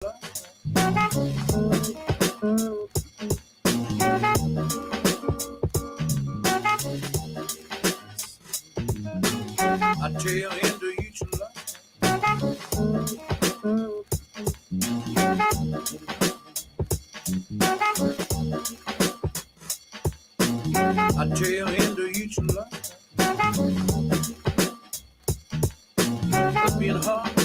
Tail into each line. I tail into each line. It's been hard.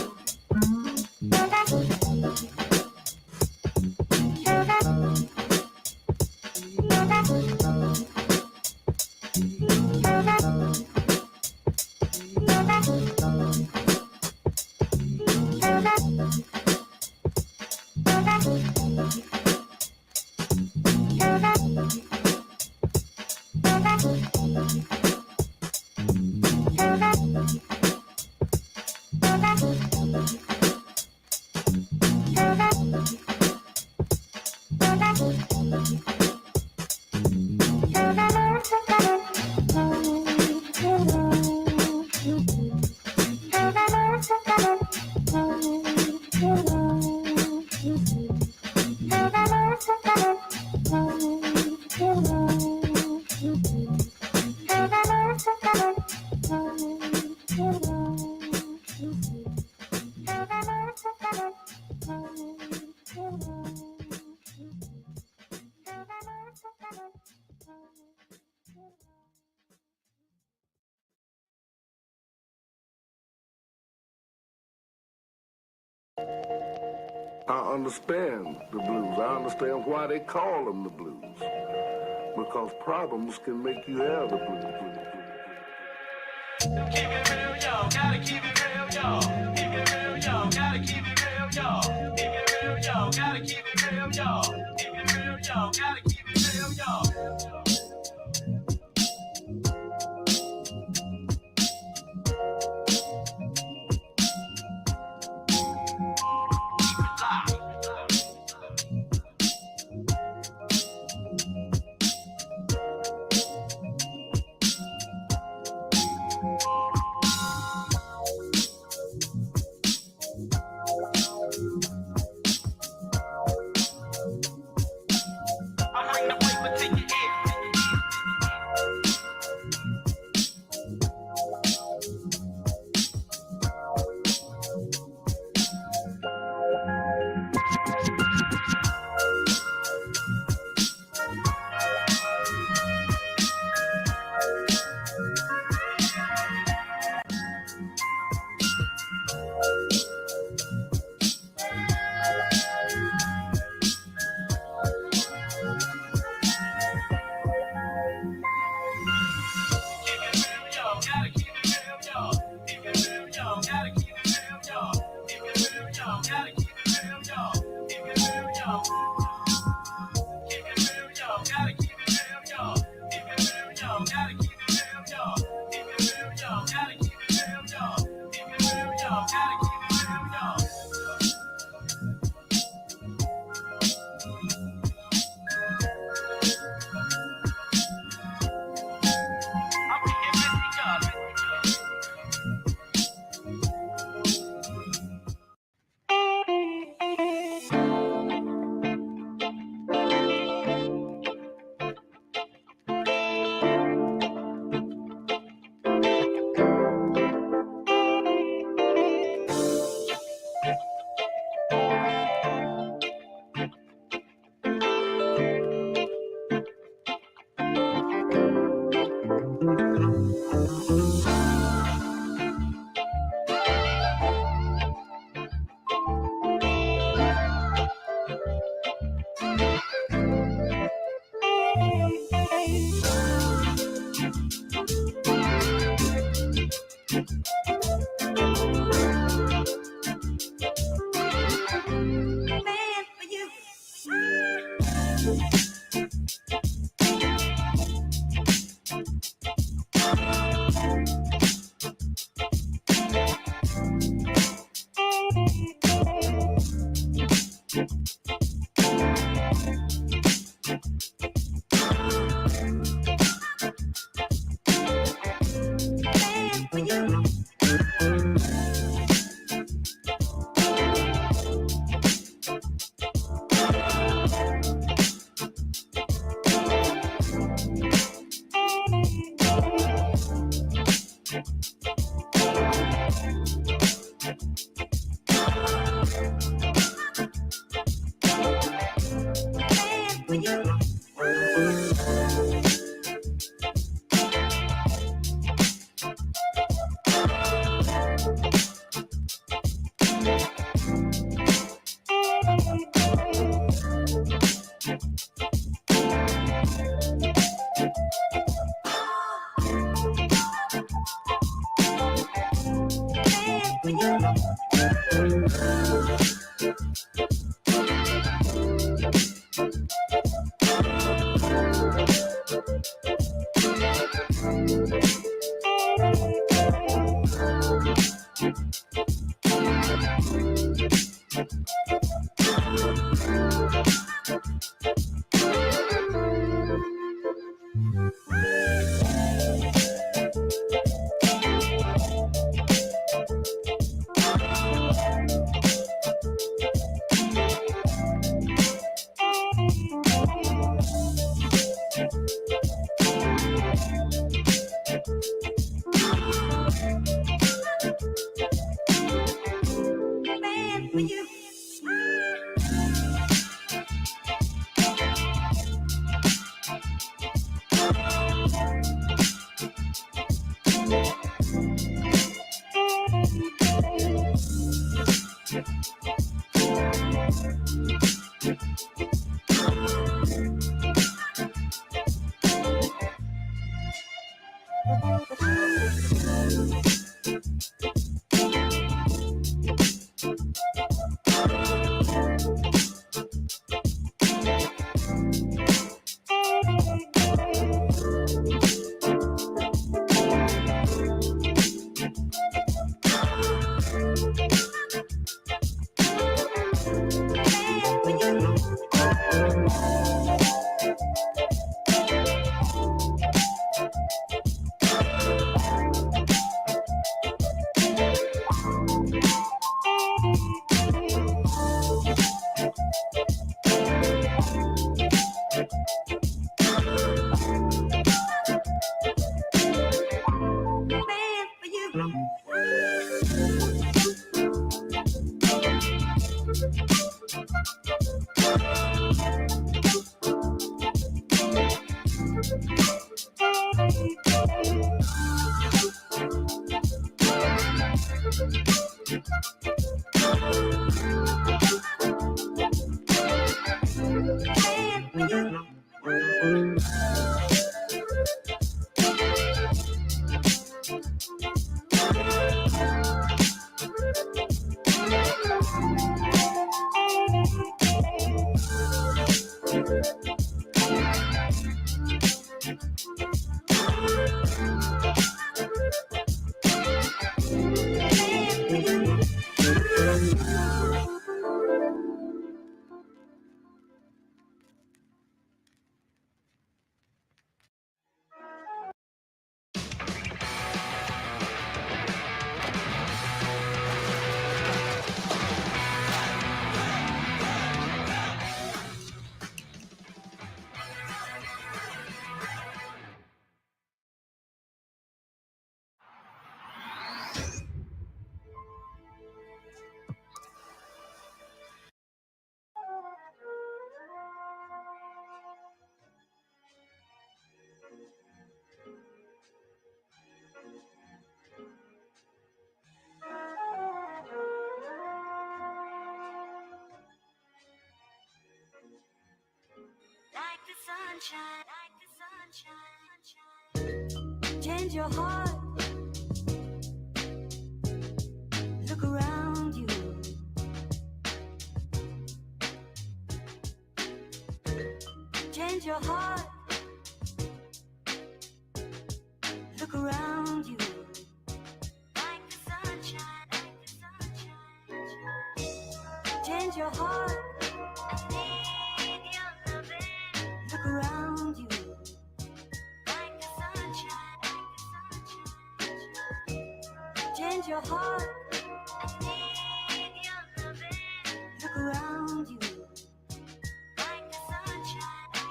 I understand the blues. I understand why they call them the blues. Because problems can make you have the blues. Keep it real, y'all. Gotta keep it real, y'all. Keep it real, y'all. Gotta keep it real, y'all. Keep it real, y'all. Gotta keep it real, y'all. Keep it real, y'all. Gotta keep it real, y'all. Like the sunshine, change your heart. Look around you. Change your heart. Look around you. Like the sunshine, change your heart. I need your loving. Look around you. Like the sunshine, change your heart. I need your loving. Look around you. Like the sunshine,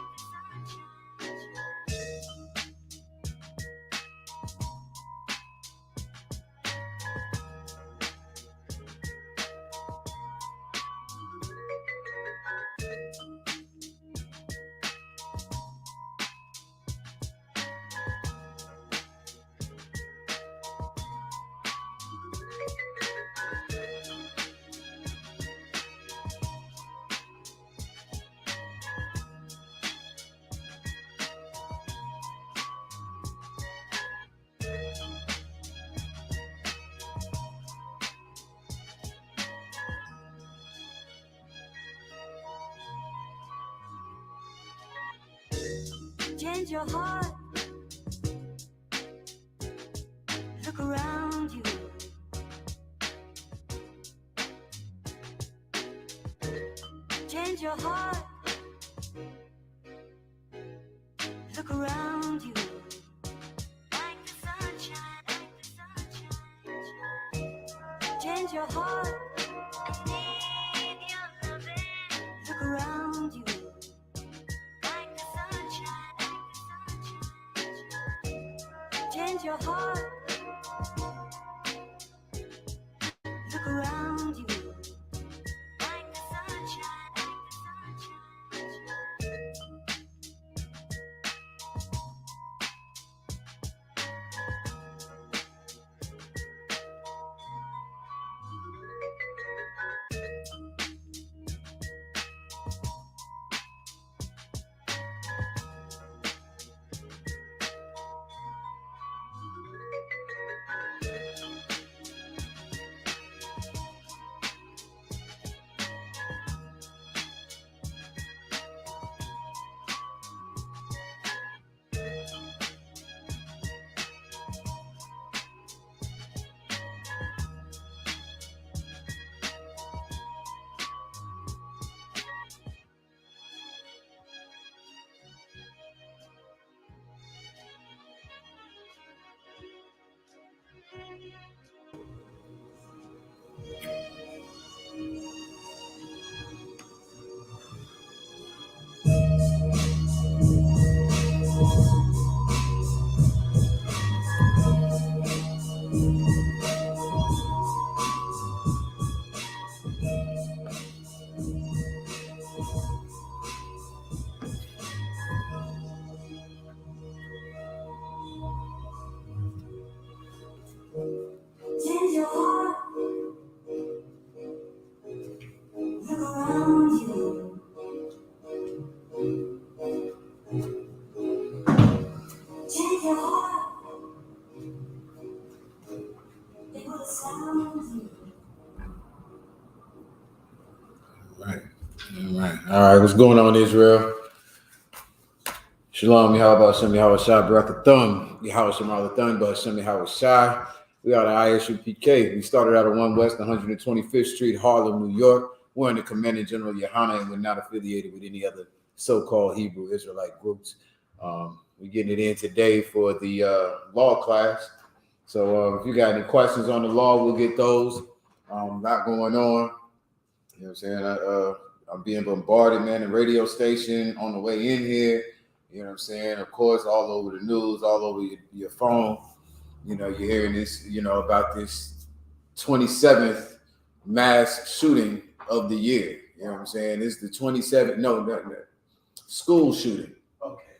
change your heart. Look around you. Change your heart. Look around you. Like the sunshine, Change your heart. I need your loving. Look around you. Like the sunshine, Change your heart. Look around you. Like the sunshine, Change your heart. Look around you. Change your heart. They will sound you. All right. What's going on, Israel? Shalom, Yahweh Shem Yahweh Shai Barakathum, Yahweh Shem Alathun, but Shem Yahweh Shai. We are the I.S.U.P.K. We started out at 1 West 125th Street, Harlem, New York. We're in the Commander General YAHANNA, and we're not affiliated with any other so-called Hebrew Israelite groups. We're getting it in today for the law class. So if you got any questions on the law, we'll get those. Lot going on. You know what I'm saying? I'm being bombarded, man, the radio station on the way in here. You know what I'm saying? Of course, all over the news, all over your phone. You know, you're hearing this, you know, about this 27th mass shooting of the year. You know what I'm saying? It's the 27th, no, school shooting. Okay.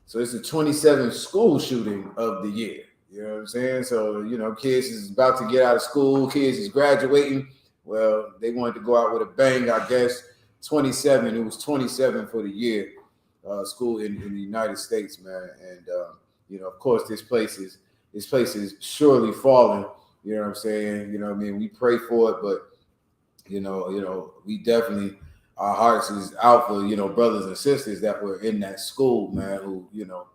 So it's the 27th school shooting of the year. You know what I'm saying? So, you know, kids is about to get out of school. Kids is graduating. Well, they wanted to go out with a bang, I guess. 27. It was 27 for the year. School in the United States, man, and you know, of course, this place is surely falling. You know what I'm saying? You know what I mean? We pray for it, but you know, we definitely, our hearts is out for, you know, brothers and sisters that were in that school, man. Who, you know,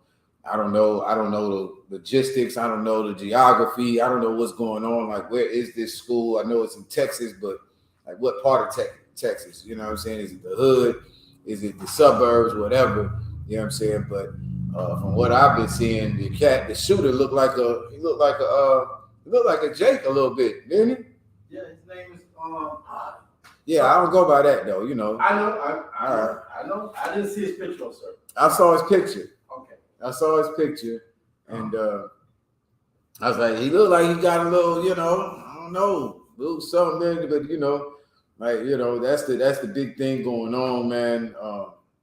I don't know the logistics, I don't know the geography, I don't know what's going on. Like, where is this school? I know it's in Texas, but like, what part of Texas? You know what I'm saying? Is it the hood? Is it the suburbs, whatever, you know what I'm saying? But from what I've been seeing, the shooter looked like a Jake a little bit, didn't he? Yeah, his name is Yeah, I don't go by that though, you know. I know. I didn't see his picture, sir. I saw his picture. Okay. I saw his picture, and I was like, he looked like he got a little, you know, I don't know, little something there, but you know. Like, you know, that's the big thing going on, man.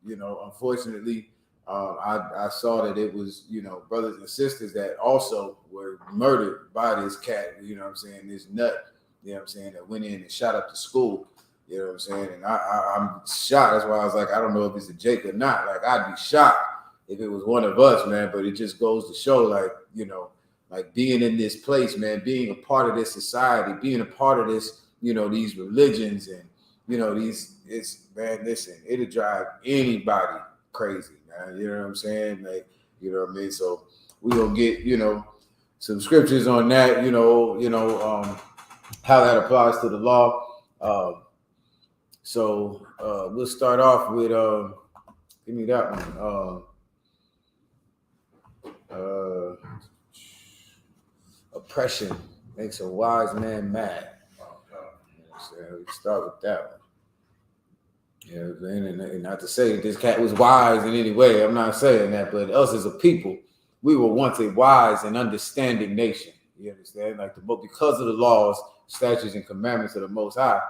You know, unfortunately, I saw that it was, you know, brothers and sisters that also were murdered by this cat, you know what I'm saying, this nut, you know what I'm saying, that went in and shot up the school, you know what I'm saying, and I'm shocked. That's why I was like, I don't know if it's a Jake or not. Like, I'd be shocked if it was one of us, man, but it just goes to show, like, you know, like being in this place, man, being a part of this society, being a part of this, you know, these religions and, you know, man, listen, it'll drive anybody crazy, man. You know what I'm saying? Like, you know what I mean? So we gonna get, you know, some scriptures on that, you know, how that applies to the law. So we'll start off with give me that one. Oppression makes a wise man mad. So we start with that one. You know what I'm saying? And not to say that this cat was wise in any way. I'm not saying that, but us as a people, we were once a wise and understanding nation. You understand? Like because of the laws, statutes, and commandments of the Most High,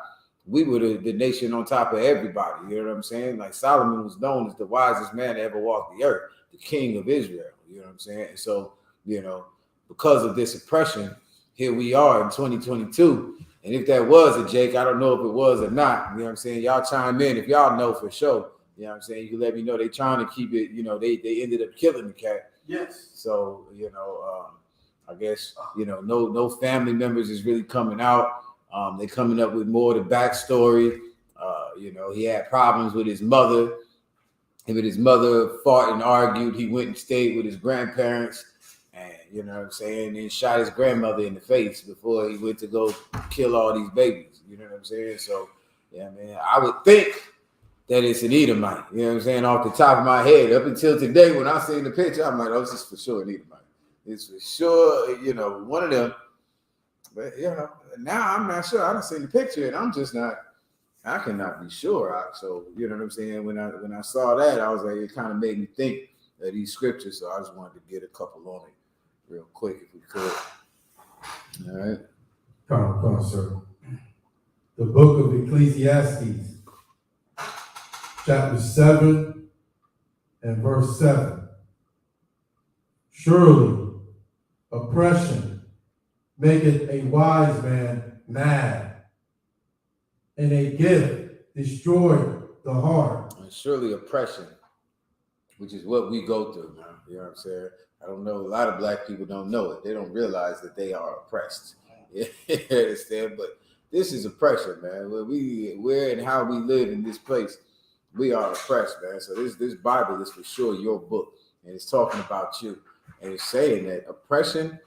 we were the nation on top of everybody. You know what I'm saying? Like Solomon was known as the wisest man to ever walk the earth, the king of Israel. You know what I'm saying? And so, you know, because of this oppression, here we are in 2022. And if that was a Jake, I don't know if it was or not. You know what I'm saying? Y'all chime in if y'all know for sure. You know what I'm saying? You can let me know. They trying to keep it, you know, they ended up killing the cat. Yes. So, you know, I guess, you know, no family members is really coming out. They coming up with more of the backstory. You know, he had problems with his mother. Him and his mother fought and argued. He went and stayed with his grandparents. And, you know what I'm saying, and shot his grandmother in the face before he went to go kill all these babies. You know what I'm saying? So, yeah, man, I would think that it's an Edomite. You know what I'm saying? Off the top of my head, up until today, when I seen the picture, I'm like, oh, this is for sure an Edomite. It's for sure, you know, one of them. But, you know, now I'm not sure. I done seen the picture, and I'm just not. I cannot be sure. So, you know what I'm saying? When I saw that, I was like, it kind of made me think of these scriptures. So I just wanted to get a couple on it real quick if we could. All right. Come on, sir. The book of Ecclesiastes, chapter 7 and verse 7. Surely oppression maketh a wise man mad, and a gift destroyeth the heart. And surely oppression, which is what we go through, man. You know what I'm saying? I don't know. A lot of black people don't know it. They don't realize that they are oppressed. You understand? But this is oppression, man. Where and how we live in this place, we are oppressed, man. So this Bible is for sure your book, and it's talking about you, and it's saying that oppression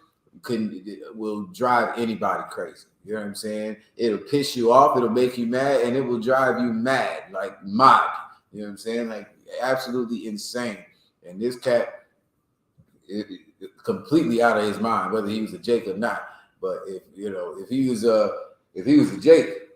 will drive anybody crazy. You know what I'm saying? It'll piss you off. It'll make you mad, and it will drive you mad, like mad. You know what I'm saying? Like absolutely insane. And this cat, completely out of his mind, whether he was a Jake or not. But if he was a Jake,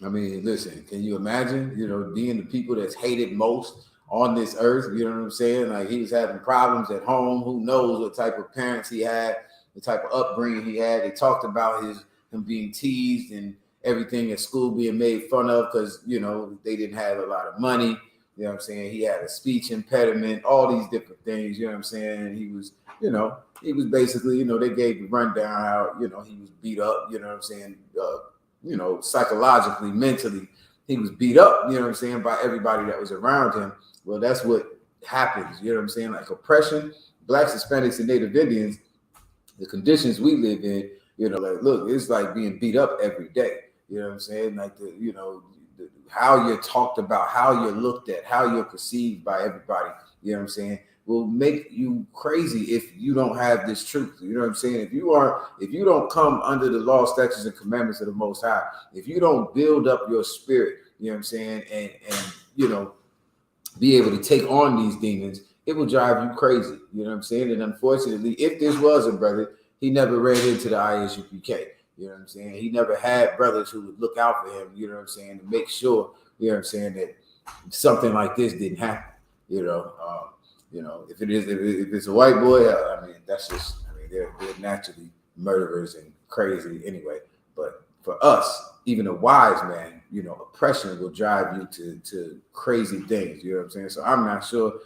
I mean, listen, can you imagine, you know, being the people that's hated most on this earth? You know what I'm saying? Like he was having problems at home. Who knows what type of parents he had, the type of upbringing he had. They talked about him being teased and everything at school, being made fun of because, you know, they didn't have a lot of money. You know what I'm saying? He had a speech impediment, all these different things, you know what I'm saying? And he was basically, you know, they gave the rundown how, you know, he was beat up, you know what I'm saying? You know, psychologically, mentally, he was beat up, you know what I'm saying, by everybody that was around him. Well, that's what happens, you know what I'm saying? Like oppression, Blacks, Hispanics, and Native Indians, the conditions we live in, you know, like, look, it's like being beat up every day, you know what I'm saying? Like, how you're talked about, how you're looked at, how you're perceived by everybody, you know what I'm saying, will make you crazy if you don't have this truth. You know what I'm saying? If you don't come under the law, statutes, and commandments of the Most High, if you don't build up your spirit, you know what I'm saying, and you know, be able to take on these demons, it will drive you crazy. You know what I'm saying? And unfortunately, if this was a brother, he never ran into the I.S.U.P.K. You know what I'm saying? He never had brothers who would look out for him, you know what I'm saying, to make sure, you know what I'm saying, that something like this didn't happen. You know, if it's a white boy, I mean, that's just, I mean, they're naturally murderers and crazy anyway. But for us, even a wise man, you know, oppression will drive you to crazy things. You know what I'm saying? So I'm not sure,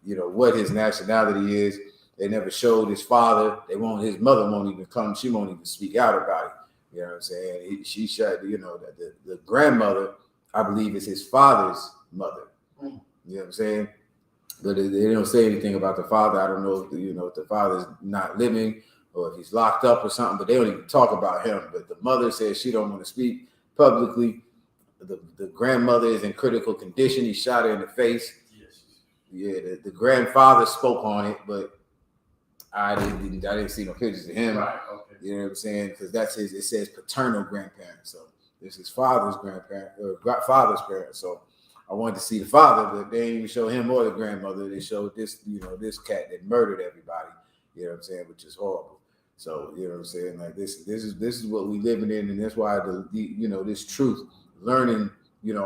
you know, what his nationality is. They never showed his father. His mother won't even come. She won't even speak out about it. You know what I'm saying? She shot, you know, the grandmother, I believe, is his father's mother. You know what I'm saying? But they don't say anything about the father. I don't know if the father's not living or if he's locked up or something, but they don't even talk about him. But the mother says she don't want to speak publicly. The grandmother is in critical condition. He shot her in the face. Yes. Yeah, the grandfather spoke on it, but I didn't see no pictures of him. Right. Okay. You know what I'm saying? Because that's it says paternal grandparents. So This is father's grandparent, father's parent. So I wanted to see the father, but they didn't even show him or the grandmother. They showed this, this cat that murdered everybody. You know what I'm saying? Which is horrible. So you know what I'm saying? Like this is what we living in, and that's why this truth, learning,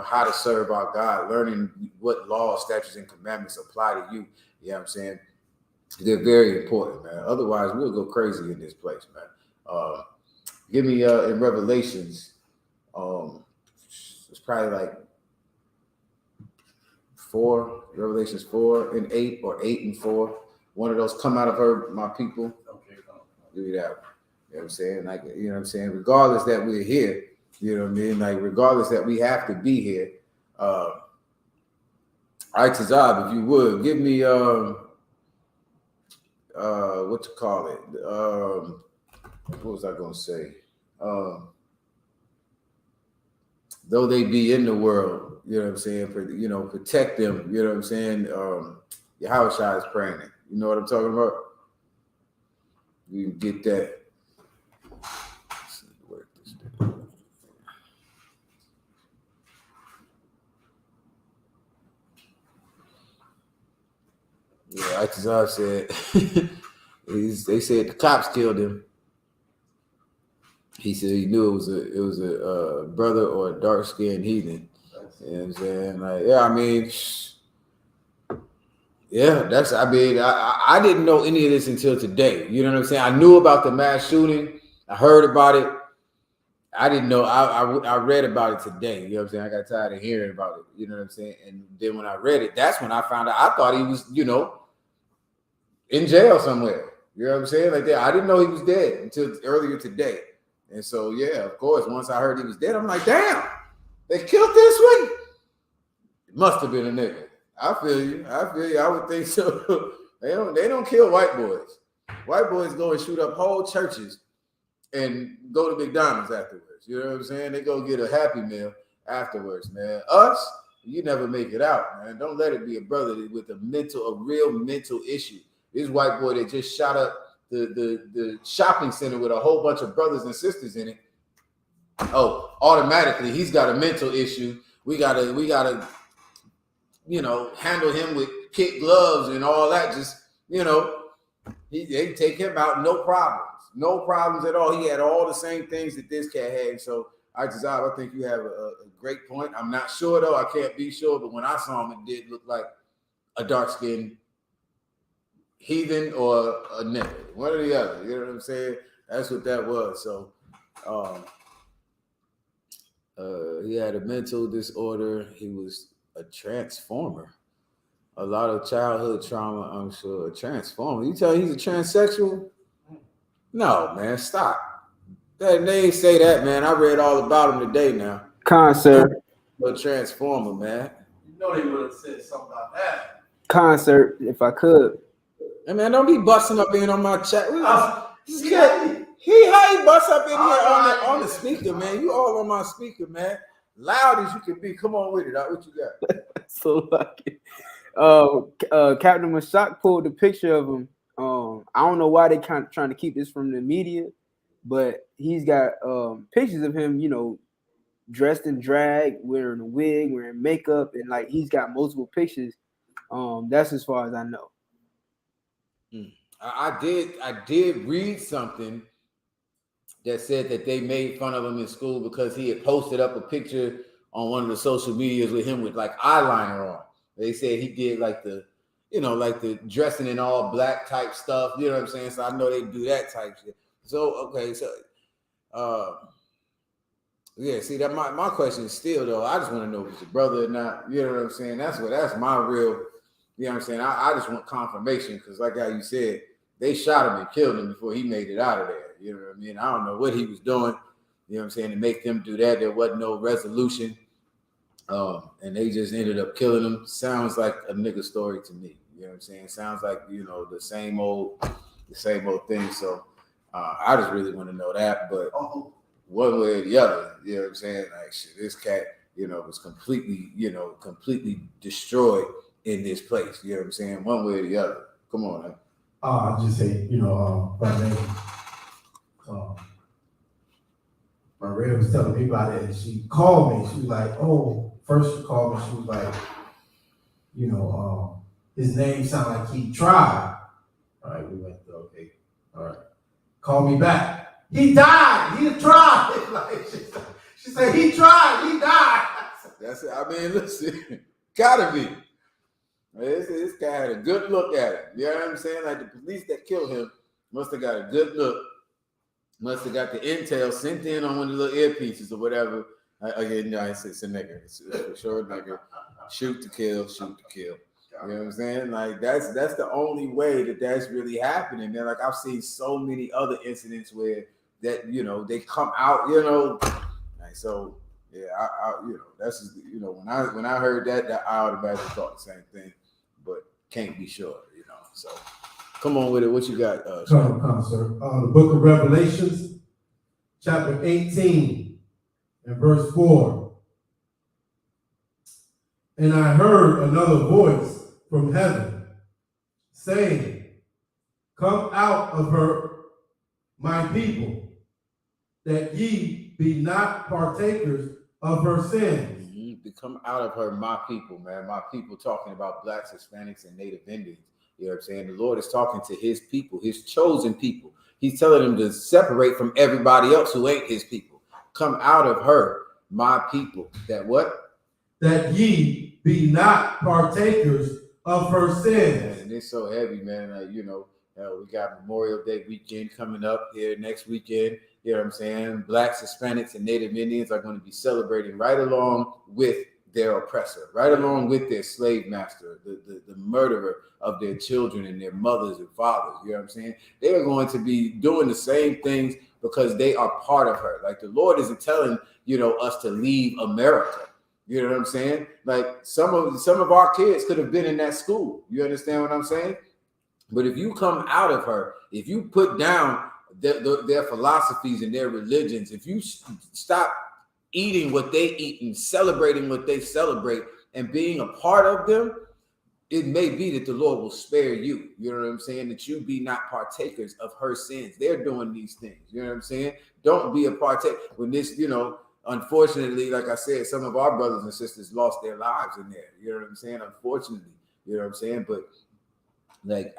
how to serve our God, learning what laws, statutes, and commandments apply to you. You know what I'm saying? They're very important, man. Otherwise, we'll go crazy in this place, man. Give me in Revelations, it's probably like 4, Revelations 4 and 8, or 8 and 4. One of those, come out of her, my people. Okay, come on. Give me that one. You know what I'm saying? Like, you know what I'm saying? Regardless that we're here, you know what I mean? Like, regardless that we have to be here. All right, Tazab, if you would, give me what to call it? What was I gonna say? Though they be in the world, you know what I'm saying? Protect them, you know what I'm saying? Yahawashi is praying it. You know what I'm talking about? You can get that. Let's see, work this thing. Yeah, Itazar said they said the cops killed him. He said he knew it was a brother or a dark-skinned heathen. You know what I'm saying? Like, yeah, I mean, yeah, I didn't know any of this until today. You know what I'm saying? I knew about the mass shooting. I heard about it. I didn't know. I read about it today. You know what I'm saying? I got tired of hearing about it. You know what I'm saying? And then when I read it, that's when I found out. I thought he was, in jail somewhere. You know what I'm saying? Like that. I didn't know he was dead until earlier today. And so, yeah, of course, once I heard he was dead, I'm like, damn, they killed this one? It must have been a nigga. I feel you. I would think so. They don't kill white boys. White boys go and shoot up whole churches and go to McDonald's afterwards. You know what I'm saying? They go get a Happy Meal afterwards, man. Us, you never make it out, man. Don't let it be a brother with a real mental issue. This white boy that just shot up the shopping center with a whole bunch of brothers and sisters in it. Oh, automatically he's got a mental issue. We gotta handle him with kid gloves and all that. Just they take him out, no problems at all. He had all the same things that this cat had. So I think you have a great point. I'm not sure though. I can't be sure, but when I saw him, it did look like a dark-skinned heathen or a nigga, one or the other. You know what I'm saying? That's what that was. So he had a mental disorder. He was a transformer. A lot of childhood trauma, I'm sure. A transformer. You tell me he's a transsexual? No, man, stop. They ain't say that, man. I read all about him today now. Concert. A transformer, man. You know they would have said something about that. Concert, if I could. Hey, man, don't be busting up in on my chat. This See, kid, how he bust up in here on the speaker, man. You all on my speaker, man. Loud as you can be. Come on with it. What you got? So lucky. Captain Mashak pulled a picture of him. I don't know why they kind of trying to keep this from the media, but he's got pictures of him, dressed in drag, wearing a wig, wearing makeup, and like he's got multiple pictures. That's as far as I know. I did read something that said that they made fun of him in school because he had posted up a picture on one of the social medias with him with like eyeliner on. They said he did like the dressing in all black type stuff. You know what I'm saying? So I know they do that type shit. So okay, so yeah. See that my question is still though. I just want to know if it's a brother or not. You know what I'm saying? That's my real. You know what I'm saying? I just want confirmation because, like how you said, they shot him and killed him before he made it out of there. You know what I mean? I don't know what he was doing. You know what I'm saying? To make them do that, there wasn't no resolution. And they just ended up killing him. Sounds like a nigga story to me. You know what I'm saying? Sounds like, the same old thing. So I just really want to know that. But one way or the other, you know what I'm saying? Like shit, this cat, was completely destroyed in this place. You know what I'm saying? One way or the other. Come on, man. I just say, by name, my rib was telling me about it, and she called me. She was like, "Oh," first she called me. She was like, "You know, his name sounded like he tried." All right, we went through. Okay, all right. Call me back. He died. He tried. Like, she said, he tried. He died. That's it. I mean, listen, gotta be. This guy had a good look at him. You know what I'm saying? Like the police that killed him must have got a good look. Must have got the intel sent in on one of the little earpieces or whatever. Again, no, it's a nigga. It's for sure, nigga. Shoot to kill, shoot to kill. You know what I'm saying? Like that's the only way that's really happening, man. Like I've seen so many other incidents where that they come out, like so. Yeah, I that's just, when I heard that I automatically thought the same thing, but can't be sure, So come on with it. What you got? Come, sir. The book of Revelations, chapter 18 and verse 4. And I heard another voice from heaven saying, "Come out of her, my people, that ye be not partakers of her sins." To come out of her, my people, man. My people, talking about blacks, Hispanics, and Native Indians. You know what I'm saying? The Lord is talking to his people, his chosen people. He's telling them to separate from everybody else who ain't his people. Come out of her, my people. That what? That ye be not partakers of her sins. Man, and it's so heavy, man. Like, we got Memorial Day weekend coming up here next weekend. You know what I'm saying? Blacks, Hispanics, and Native Indians are going to be celebrating right along with their oppressor, right along with their slave master, the murderer of their children and their mothers and fathers. You know what I'm saying? They are going to be doing the same things because they are part of her. Like the Lord isn't telling, us to leave America. You know what I'm saying? Like some of our kids could have been in that school. You understand what I'm saying? But if you come out of her, if you put down their philosophies and their religions, if you stop eating what they eat and celebrating what they celebrate and being a part of them, it may be that the Lord will spare you. You know what I'm saying? That you be not partakers of her sins. They're doing these things. You know what I'm saying? Don't be a partaker. When this, unfortunately, like I said, some of our brothers and sisters lost their lives in there. You know what I'm saying? Unfortunately, you know what I'm saying? But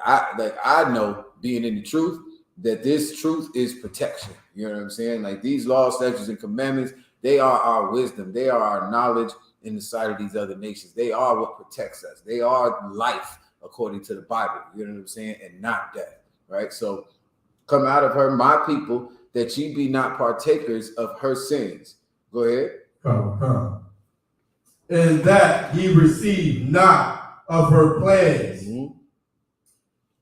I know, being in the truth, that this truth is protection. You know what I'm saying? Like these laws, statutes, and commandments, they are our wisdom. They are our knowledge in the sight of these other nations. They are what protects us. They are life according to the Bible. You know what I'm saying? And not death, right? So come out of her, my people, that ye be not partakers of her sins. Go ahead. Come. And that ye receive not of her plagues. Mm-hmm.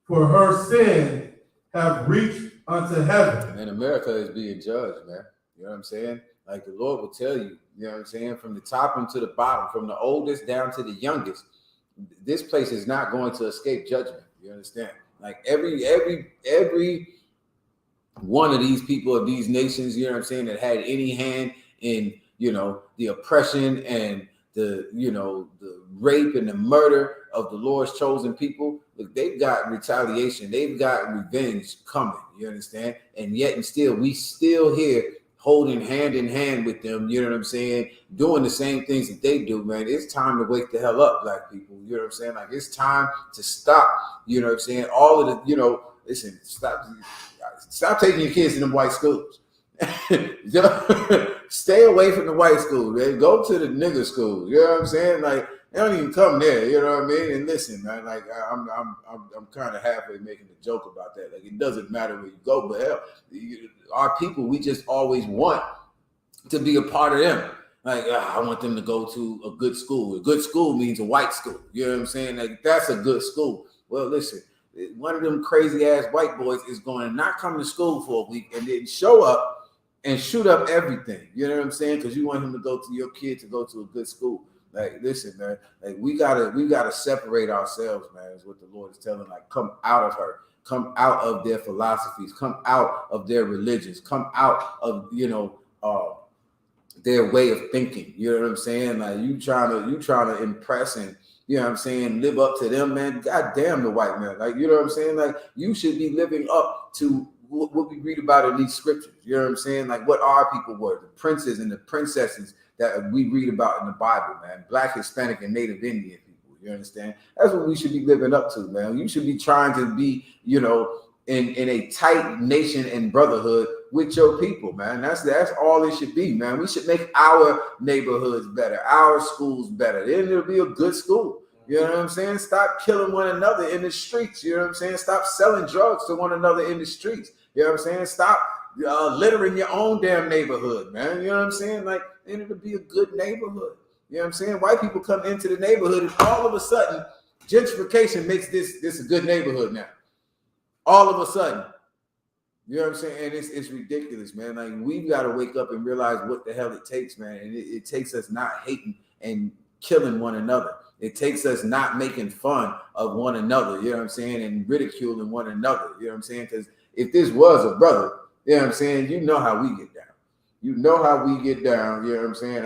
For her sin have reached unto heaven. And America is being judged, man. You know what I'm saying? Like the Lord will tell you, you know what I'm saying? From the top and to the bottom, from the oldest down to the youngest, this place is not going to escape judgment. You understand? Like every one of these people of these nations, you know what I'm saying, that had any hand in, the oppression and the rape and the murder of the Lord's chosen people, look, they've got retaliation, they've got revenge coming. You understand? And yet and still, we still here holding hand in hand with them. You know what I'm saying? Doing the same things that they do, man. It's time to wake the hell up, black people. You know what I'm saying? Like it's time to stop. You know what I'm saying? All of the, listen, stop taking your kids to them white schools. Stay away from the white school, man. Go to the nigger school. You know what I'm saying? Like they don't even come there. You know what I mean? And listen, man. Like I'm kind of halfway making a joke about that. Like it doesn't matter where you go, but hell, our people, we just always want to be a part of them. Like I want them to go to a good school. A good school means a white school. You know what I'm saying? Like that's a good school. Well, listen. One of them crazy ass white boys is going to not come to school for a week and then show up and shoot up everything. You know what I'm saying? Because you want him to go to your kid to go to a good school. Like, listen, man. Like we gotta separate ourselves, man. Is what the Lord is telling. Like, come out of her. Come out of their philosophies. Come out of their religions. Come out of their way of thinking. You know what I'm saying? Like you trying to impress and, you know what I'm saying, live up to them, man. God damn the white man. Like, you know what I'm saying? Like you should be living up to what we read about in these scriptures. You know what I'm saying? Like what our people were, the princes and the princesses that we read about in the Bible, man. Black, Hispanic, and Native Indian people. You understand? That's what we should be living up to, man. You should be trying to be, you know, in a tight nation and brotherhood with your people, man. That's all it should be, man. We should make our neighborhoods better, our schools better. Then it'll be a good school. You know what I'm saying? Stop killing one another in the streets. You know what I'm saying? Stop selling drugs to one another in the streets. You know what I'm saying? Stop littering your own damn neighborhood, man. You know what I'm saying? Like, and it'll be a good neighborhood. You know what I'm saying? White people come into the neighborhood and all of a sudden, gentrification makes this a good neighborhood now. All of a sudden. You know what I'm saying? And it's ridiculous, man. Like, we've got to wake up and realize what the hell it takes, man. And it takes us not hating and killing one another. It takes us not making fun of one another, you know what I'm saying, and ridiculing one another, you know what I'm saying? Because if this was a brother, you know what I'm saying, you know how we get down. You know how we get down, you know what I'm saying?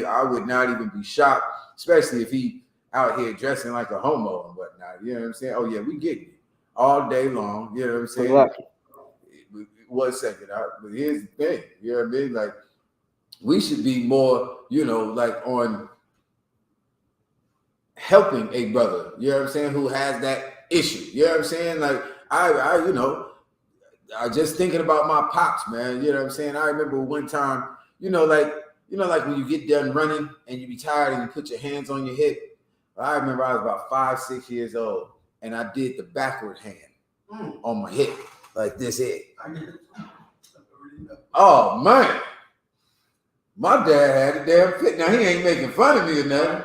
I would not even be shocked, especially if he out here dressing like a homo and whatnot, you know what I'm saying? Oh, yeah, we get it all day long, you know what I'm saying? Lucky. 1 second, but here's the thing, you know what I mean? Like, we should be more, you know, like on helping a brother, you know what I'm saying, who has that issue. You know what I'm saying? Like I you know, I just thinking about my pops, man. You know what I'm saying? I remember one time, like when you get done running and you be tired and you put your hands on your hip. I remember I was about 5-6 years old and I did the backward hand on my hip, like this here. Oh man. My dad had a damn fit. Now he ain't making fun of me or nothing.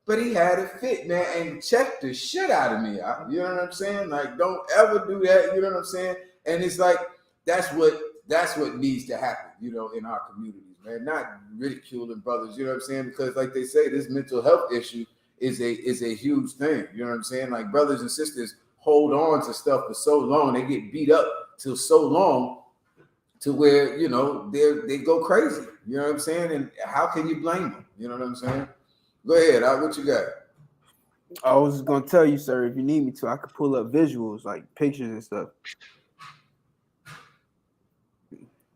But he had it fit, man, and checked the shit out of me. You know what I'm saying? Like, don't ever do that. You know what I'm saying? And it's like that's what needs to happen, you know, in our communities, man. Not ridiculing brothers, you know what I'm saying? Because, like they say, this mental health issue is a huge thing. You know what I'm saying? Like, brothers and sisters hold on to stuff for so long, they get beat up till so long to where, you know, they go crazy. You know what I'm saying? And how can you blame them? You know what I'm saying? Go ahead. What you got? I was just gonna tell you, sir, if you need me to, I could pull up visuals like pictures and stuff.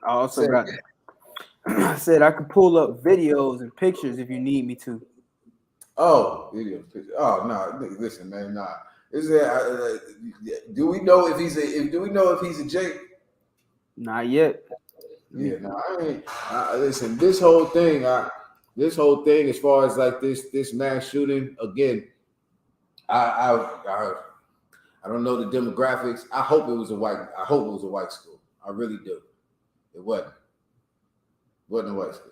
I also got. I said I could pull up videos and pictures if you need me to. Oh, video pictures. Oh no, listen, man, nah. Is there? Do we know if he's a Jake? Not yet. Yeah, no, I ain't. Listen, this whole thing, as far as like this mass shooting again, I don't know the demographics. I hope it was a white school. I really do. It wasn't. It wasn't a white school.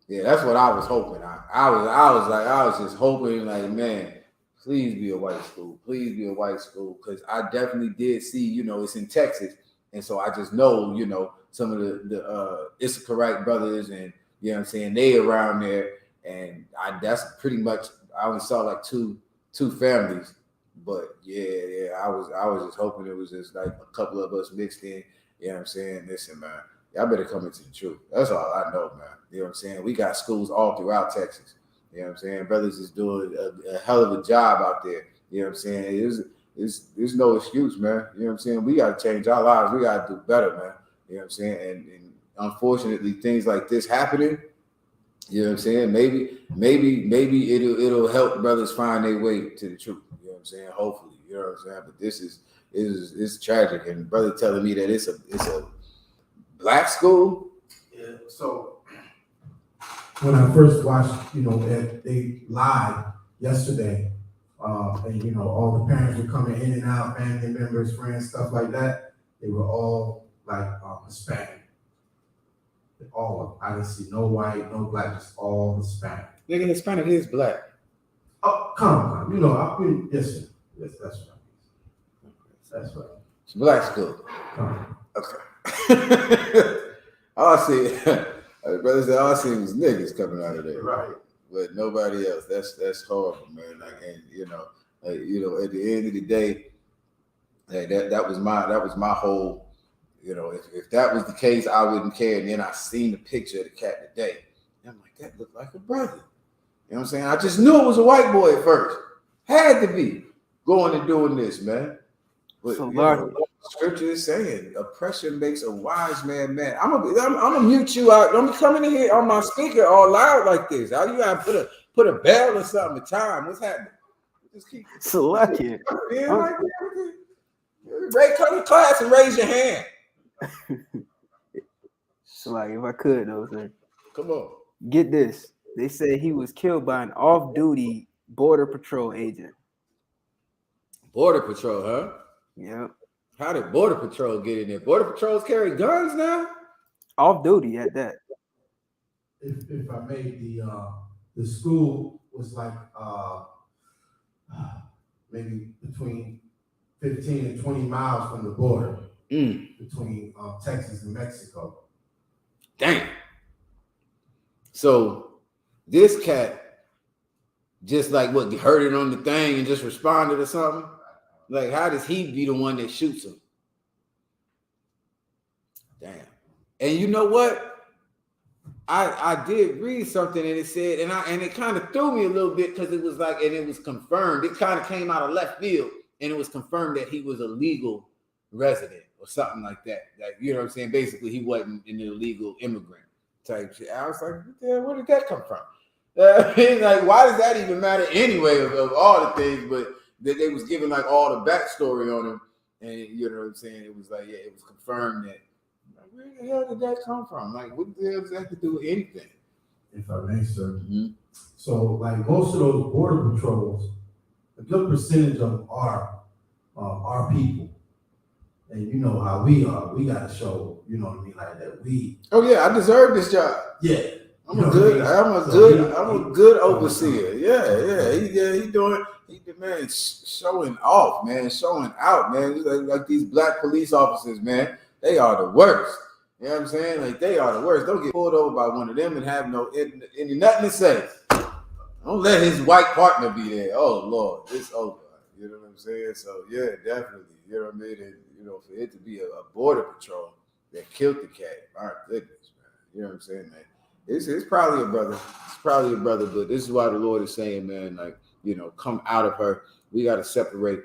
Yeah, that's what I was hoping. I was just hoping, like, man, please be a white school. Please be a white school. Because I definitely did see, you know, it's in Texas. And so I just know, you know, some of the Isupk brothers and, you know what I'm saying, they around there. And that's pretty much, I only saw like two families. But yeah, I was just hoping it was just like a couple of us mixed in. You know what I'm saying? Listen, man, y'all better come into the truth. That's all I know, man. You know what I'm saying? We got schools all throughout Texas. You know what I'm saying? Brothers is doing a hell of a job out there. You know what I'm saying? There's no excuse, man. You know what I'm saying? We got to change our lives. We got to do better, man. You know what I'm saying? And unfortunately, things like this happening, you know what I'm saying? Maybe it'll help brothers find their way to the truth. You know what I'm saying? Hopefully, you know what I'm saying? But this is tragic. And brother telling me that it's a black school. Yeah. So when I first watched, you know, that they live yesterday, and you know, all the parents were coming in and out, family members, friends, stuff like that. They were all like Hispanic. All of them. I didn't see no white, no black, just all Hispanic. Nigga, Hispanic is black. Oh, come on. You know, I mean, yes, that's right. That's right. It's black school. Come on. Okay. All I see, brother said, all I seen was niggas coming out of there. Right. But nobody else. That's horrible, man. Like, and you know, at the end of the day, hey, that was my whole. You know, if that was the case, I wouldn't care. And then I seen the picture of the cat today. And I'm like, that looked like a brother. You know what I'm saying? I just knew it was a white boy at first. Had to be going and doing this, man. But So you know, scripture is saying oppression makes a wise man mad. I'm gonna mute you out. Don't be coming in here on my speaker all loud like this. How you gotta put a bell or something? A time? What's happening? Just keep Salakia. being like that. Come to class and raise your hand. Salakia, if I could though, sir. Come on. Get this. They said he was killed by an off-duty border patrol agent. Border Patrol, huh? Yeah. How did Border Patrol get in there? Border Patrols carry guns now? Off-duty at that. If I may, the school was like maybe between 15 and 20 miles from the border between Texas and Mexico. Damn. So this cat just like what heard it on the thing and just responded or something? Like, how does he be the one that shoots him? Damn. And you know what? I did read something and it said, and it kind of threw me a little bit because it was like, and it was confirmed. It kind of came out of left field and it was confirmed that he was a legal resident or something like that. Like, you know what I'm saying? Basically, he wasn't an illegal immigrant type shit. I was like, where did that come from? Like, why does that even matter anyway of all the things? But that they was giving like all the backstory on him, and you know what I'm saying? It was like, yeah, it was confirmed that. Like, where the hell did that come from? Like, what the hell does that have to do with anything? If I may, sir. So, like most of those border patrols, a good percentage of them are our people. And you know how we are. We got to show, you know what I mean, like that we. Oh yeah, I deserve this job. Yeah. I'm a good overseer. He doing, man, showing off, man, showing out, man. Like these black police officers, man, they are the worst. You know what I'm saying? Like, they are the worst. Don't get pulled over by one of them and have any nothing to say. Don't let his white partner be there. Oh Lord, it's over. You know what I'm saying? So yeah, definitely. You know what I mean? And, you know, for it to be a border patrol that killed the cat, my goodness, man. You know what I'm saying, man? It's probably a brother. It's probably a brother, but this is why the Lord is saying, man, like, you know, come out of her. We got to separate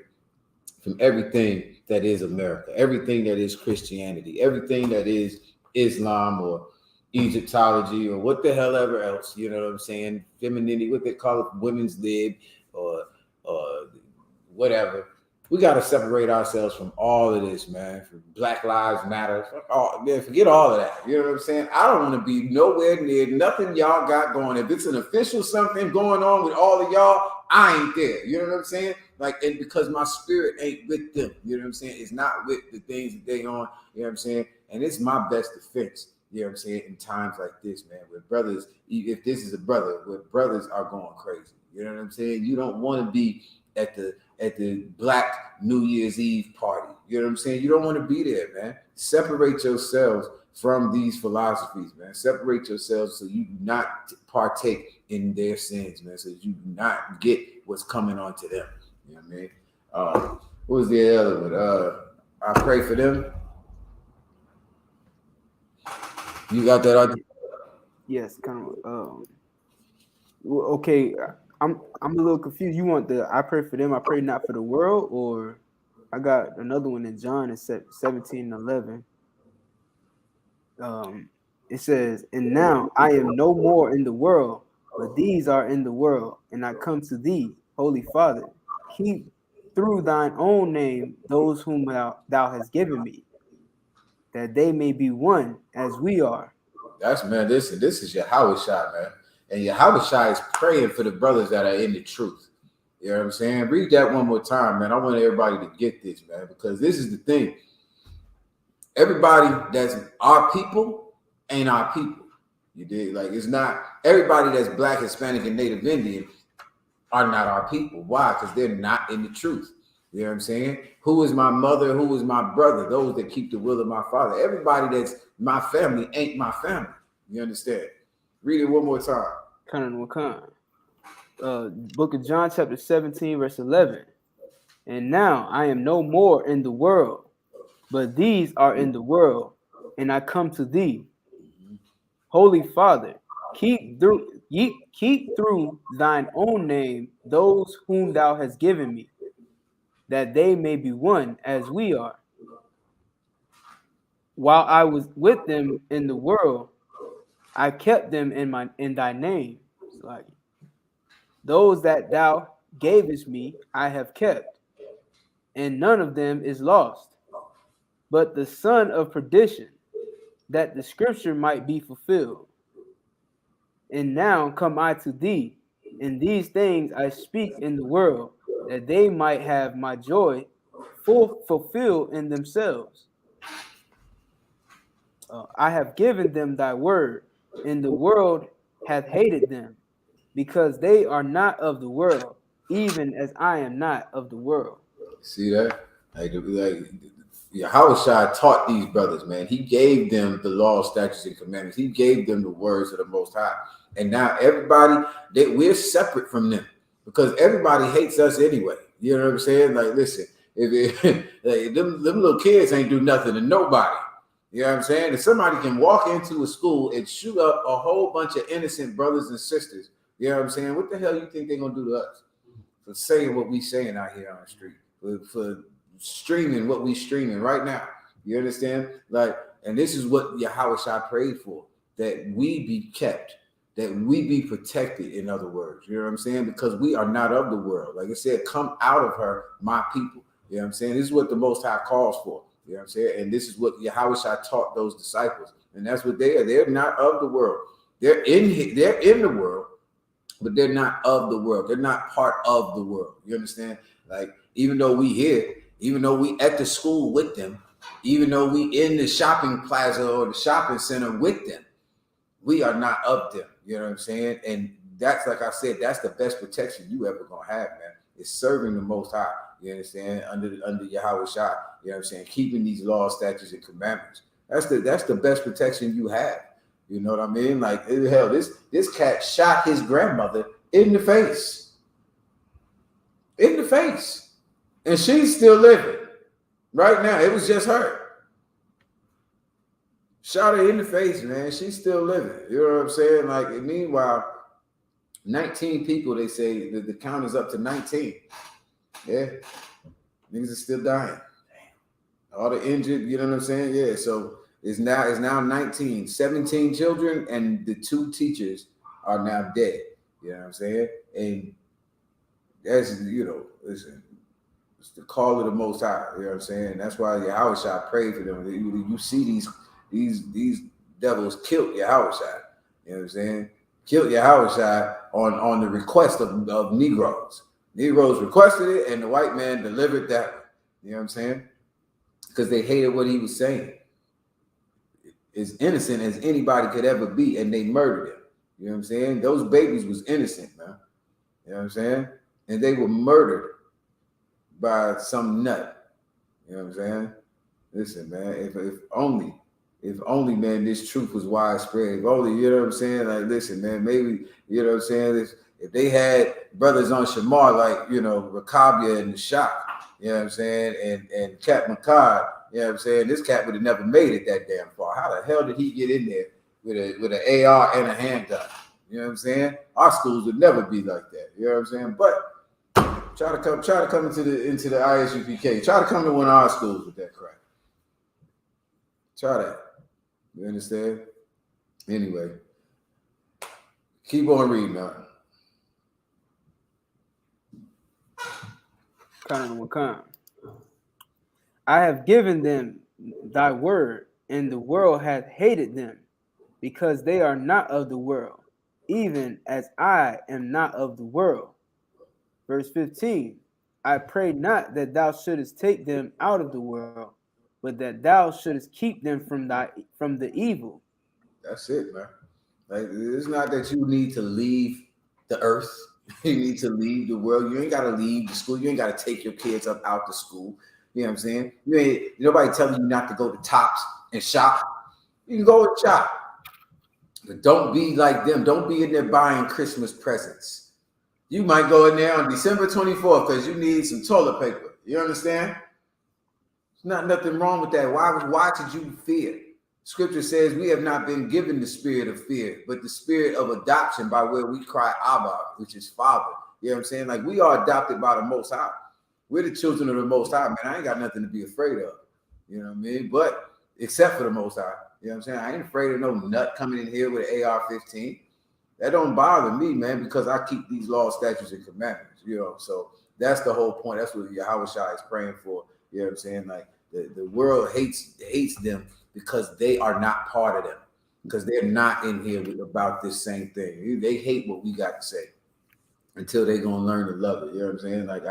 from everything that is America, everything that is Christianity, everything that is Islam or Egyptology or what the hell ever else, you know what I'm saying? Femininity, what they call it, women's lib or whatever. We got to separate ourselves from all of this, man. From Black Lives Matter. Forget all of that. You know what I'm saying? I don't want to be nowhere near nothing y'all got going. If it's an official something going on with all of y'all, I ain't there. You know what I'm saying? Like, and because my spirit ain't with them. You know what I'm saying? It's not with the things that they on. You know what I'm saying? And it's my best defense. You know what I'm saying? In times like this, man, where brothers, if this is a brother, where brothers are going crazy. You know what I'm saying? You don't want to be at the Black New Year's Eve party. You know what I'm saying? You don't want to be there, man. Separate yourselves from these philosophies, man. Separate yourselves so you do not partake in their sins, man. So you do not get what's coming onto them. You know what I mean? What was the other one? I pray for them. You got that out? Yes, kind of. Okay, I'm a little confused. You want the I pray for them, I pray not for the world, or I got another one in John, it's 17:11. It says, and now I am no more in the world, but these are in the world, and I come to thee, Holy Father, keep through thine own name those whom thou hast given me, that they may be one as we are. That's, man, this is YAHANNA, man. And YAHANNA is praying for the brothers that are in the truth. You know what I'm saying? Read that one more time, man. I want everybody to get this, man, because this is the thing. Everybody that's our people ain't our people. You dig? Like, it's not everybody that's Black, Hispanic, and Native Indian are not our people. Why? Because they're not in the truth. You know what I'm saying? Who is my mother? Who is my brother? Those that keep the will of my Father. Everybody that's my family ain't my family. You understand? Read it one more time. Book of John, chapter 17, verse 11. And now I am no more in the world, but these are in the world, and I come to thee. Holy Father, keep through thine own name those whom thou hast given me, that they may be one as we are. While I was with them in the world, I kept them in thy name. Like, those that thou gavest me, I have kept, and none of them is lost, but the son of perdition, that the scripture might be fulfilled. And now come I to thee, and these things I speak in the world, that they might have my joy fulfilled in themselves. I have given them thy word, and the world hath hated them, because they are not of the world, even as I am not of the world. See that? Like Yahushua taught these brothers, man. He gave them the law, statutes, and commandments. He gave them the words of the Most High. And now everybody, we're separate from them because everybody hates us anyway. You know what I'm saying? Like, listen, if like, them little kids ain't do nothing to nobody. You know what I'm saying? If somebody can walk into a school and shoot up a whole bunch of innocent brothers and sisters, you know what I'm saying? What the hell you think they're going to do to us? For saying what we saying out here on the street, for streaming what we streaming right now. You understand? Like, and this is what Yahweh prayed for, that we be kept, that we be protected, in other words. You know what I'm saying? Because we are not of the world. Like I said, come out of her, my people. You know what I'm saying? This is what the Most High calls for. You know what I'm saying? And this is what Yahweh taught those disciples. And that's what they are. They're not of the world. They're in the world, but they're not of the world. They're not part of the world. You understand? Like, even though we here, even though we at the school with them, even though we in the shopping plaza or the shopping center with them, we are not of them. You know what I'm saying? And that's, like I said, that's the best protection you ever gonna have, man. It's serving the Most High. You understand? Under Yahweh Shah. You know what I'm saying? Keeping these laws, statutes, and commandments. That's the best protection you have. You know what I mean? Like, hell, this cat shot his grandmother in the face. In the face. And she's still living. Right now. It was just her. Shot her in the face, man. She's still living. You know what I'm saying? Like, meanwhile, 19 people, they say the count is up to 19. Yeah. Niggas are still dying. All the injured, you know what I'm saying? Yeah. So it's now 19, 17 children, and the 2 teachers are now dead. You know what I'm saying? And that's, you know, listen, it's the call of the Most High. You know what I'm saying? That's why Yahweh prayed for them. You see these devils killed Yahweh. You know what I'm saying? Killed Yahweh on the request of Negroes. Negroes requested it, and the white man delivered that. You know what I'm saying? Because they hated what he was saying. As innocent as anybody could ever be, and they murdered him. You know what I'm saying? Those babies was innocent, man. You know what I'm saying? And they were murdered by some nut. You know what I'm saying? Listen, man, if only, man, this truth was widespread. If only, you know what I'm saying? Like, listen, man, maybe, you know what I'm saying? If they had brothers on Shamar, like, you know, Rakabia and the Shock, you know what I'm saying? And Cat Makad, you know what I'm saying? This cat would have never made it that damn far. How the hell did he get in there with an AR and a handgun? You know what I'm saying? Our schools would never be like that. You know what I'm saying? But try to come into the I.S.U.P.K. Try to come to one of our schools with that crap. Try that. You understand? Anyway, keep on reading, man. I have given them thy word, and the world hath hated them, because they are not of the world, even as I am not of the world. Verse 15, I pray not that thou shouldest take them out of the world, but that thou shouldest keep them from the evil. That's it, man. Like, it's not that you need to leave the earth. You need to leave the world. You ain't got to leave the school. You ain't got to take your kids up out the school. You know what I'm saying? Nobody telling you not to go to Tops and shop. You can go and shop. But don't be like them. Don't be in there buying Christmas presents. You might go in there on December 24th because you need some toilet paper. You understand? There's nothing wrong with that. Why should you fear? Scripture says we have not been given the spirit of fear, but the spirit of adoption, by where we cry Abba, which is Father. You know what I'm saying? Like, we are adopted by the Most High. We're the children of the Most High, man. I ain't got nothing to be afraid of. You know what I mean? But except for the Most High, you know what I'm saying? I ain't afraid of no nut coming in here with an AR-15. That don't bother me, man, because I keep these laws, statutes, and commandments. You know, so that's the whole point. That's what Yahweh Shai is praying for. You know what I'm saying? Like the world hates them because they are not part of them, because they're not in here about this same thing. They hate what we got to say until they're gonna learn to love it. You know what I'm saying? Like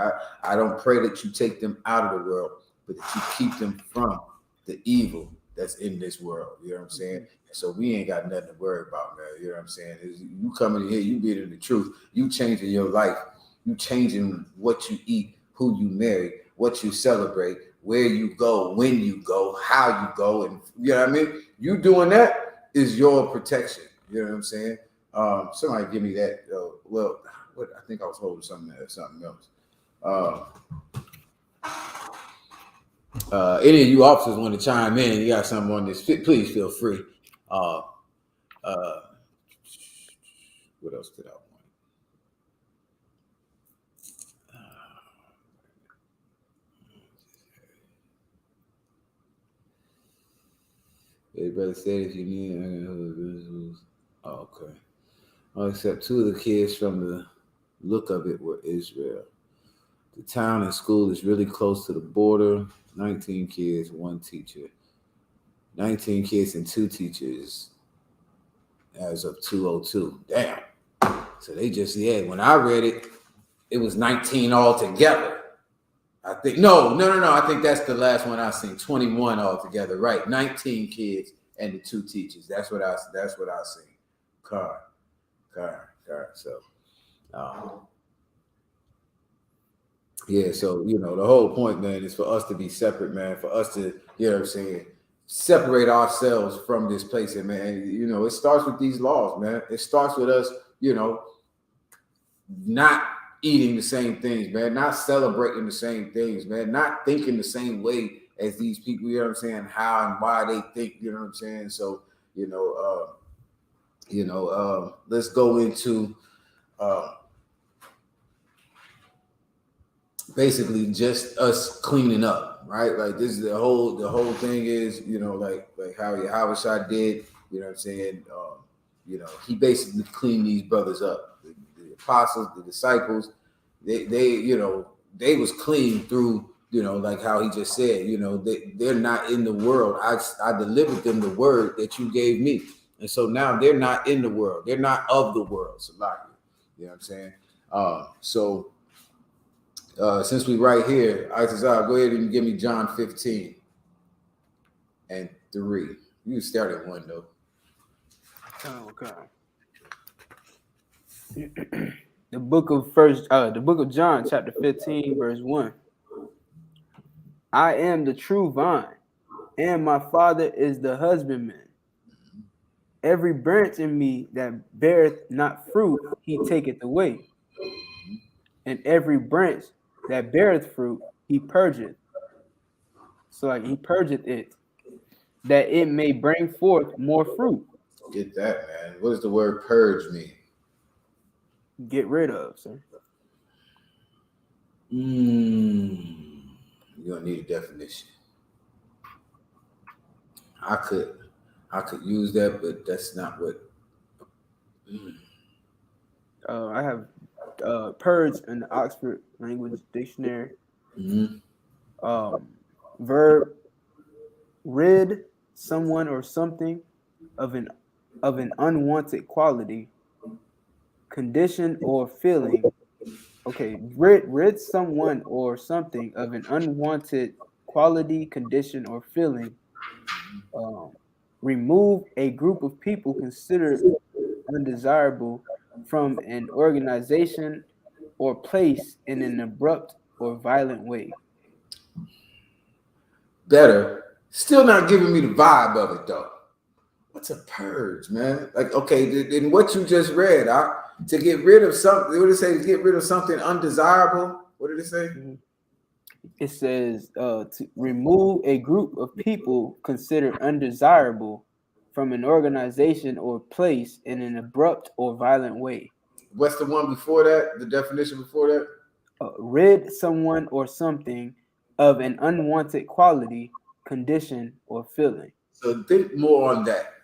I don't pray that you take them out of the world, but that you keep them from the evil that's in this world. You know what I'm saying? So we ain't got nothing to worry about, man. You know what I'm saying? You coming in here, you being in the truth, you changing your life, you changing what you eat, who you marry, what you celebrate, where you go, when you go, how you go, and you know what I mean? You doing that is your protection. You know what I'm saying? Somebody give me that. Well, what I think I was holding something else. Any of you officers want to chime in? You got something on this? Please feel free. What else did I want? Hey, brother said if you need, okay. Except two of the kids from the look of it were Israel. The town and school is really close to the border. 19 kids, one teacher. 19 kids and two teachers as of 202. Damn. So they just, when I read it, it was 19 altogether. I think, no. I think that's the last one I seen. 21 altogether, right? 19 kids and the two teachers. That's what I seen. Car. So, yeah, so, the whole point, man, is for us to be separate, man, for us to, you know what I'm saying, separate ourselves from this place. And, man, it starts with these laws, man. It starts with us, not eating the same things, man, not celebrating the same things, man, not thinking the same way as these people, you know what I'm saying, how and why they think, you know what I'm saying? So, let's go into basically just us cleaning up, right? Like this is the whole thing is, like how Yahweh Shai did, you know what I'm saying? He basically cleaned these brothers up. The apostles, the disciples, they was clean through, like how he just said, they're not in the world. I delivered them the word that you gave me. And so now they're not in the world. They're not of the world. So you know what I'm saying? Since we right here, Isaiah, go ahead and give me John 15 and 3. You can start at 1 though. Okay. The book of John, chapter 15, verse 1. I am the true vine, and my Father is the husbandman. Every branch in me that beareth not fruit, he taketh away. And every branch that beareth fruit, he purgeth. So like he purgeth it, that it may bring forth more fruit. Get that, man. What does the word purge mean? Get rid of, sir. You're gonna need a definition. I could use that, but that's not what. I have purge in the Oxford Language Dictionary. Verb: rid someone or something of an unwanted quality, condition, or feeling. Okay, rid someone or something of an unwanted quality, condition, or feeling. Remove a group of people considered undesirable from an organization or place in an abrupt or violent way. Better. Still not giving me the vibe of it though. What's a purge, man? Like, okay, in what you just read, to get rid of something, what did it say? To get rid of something undesirable? What did it say? It says to remove a group of people considered undesirable from an organization or place in an abrupt or violent way. What's the one before that? The definition before that? rid someone or something of an unwanted quality, condition, or feeling. So think more on that,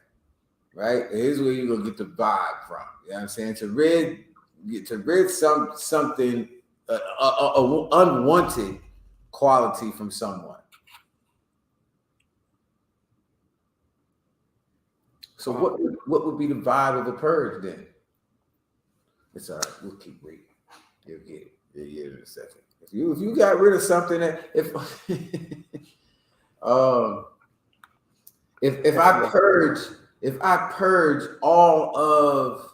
right? Here's where you're gonna get the vibe from. You know what I'm saying? To rid something a unwanted quality from someone. So what would be the vibe of a purge then? It's all right. We'll keep reading. You'll get it. You'll get it in a second. If you got rid of something that if if I purge all of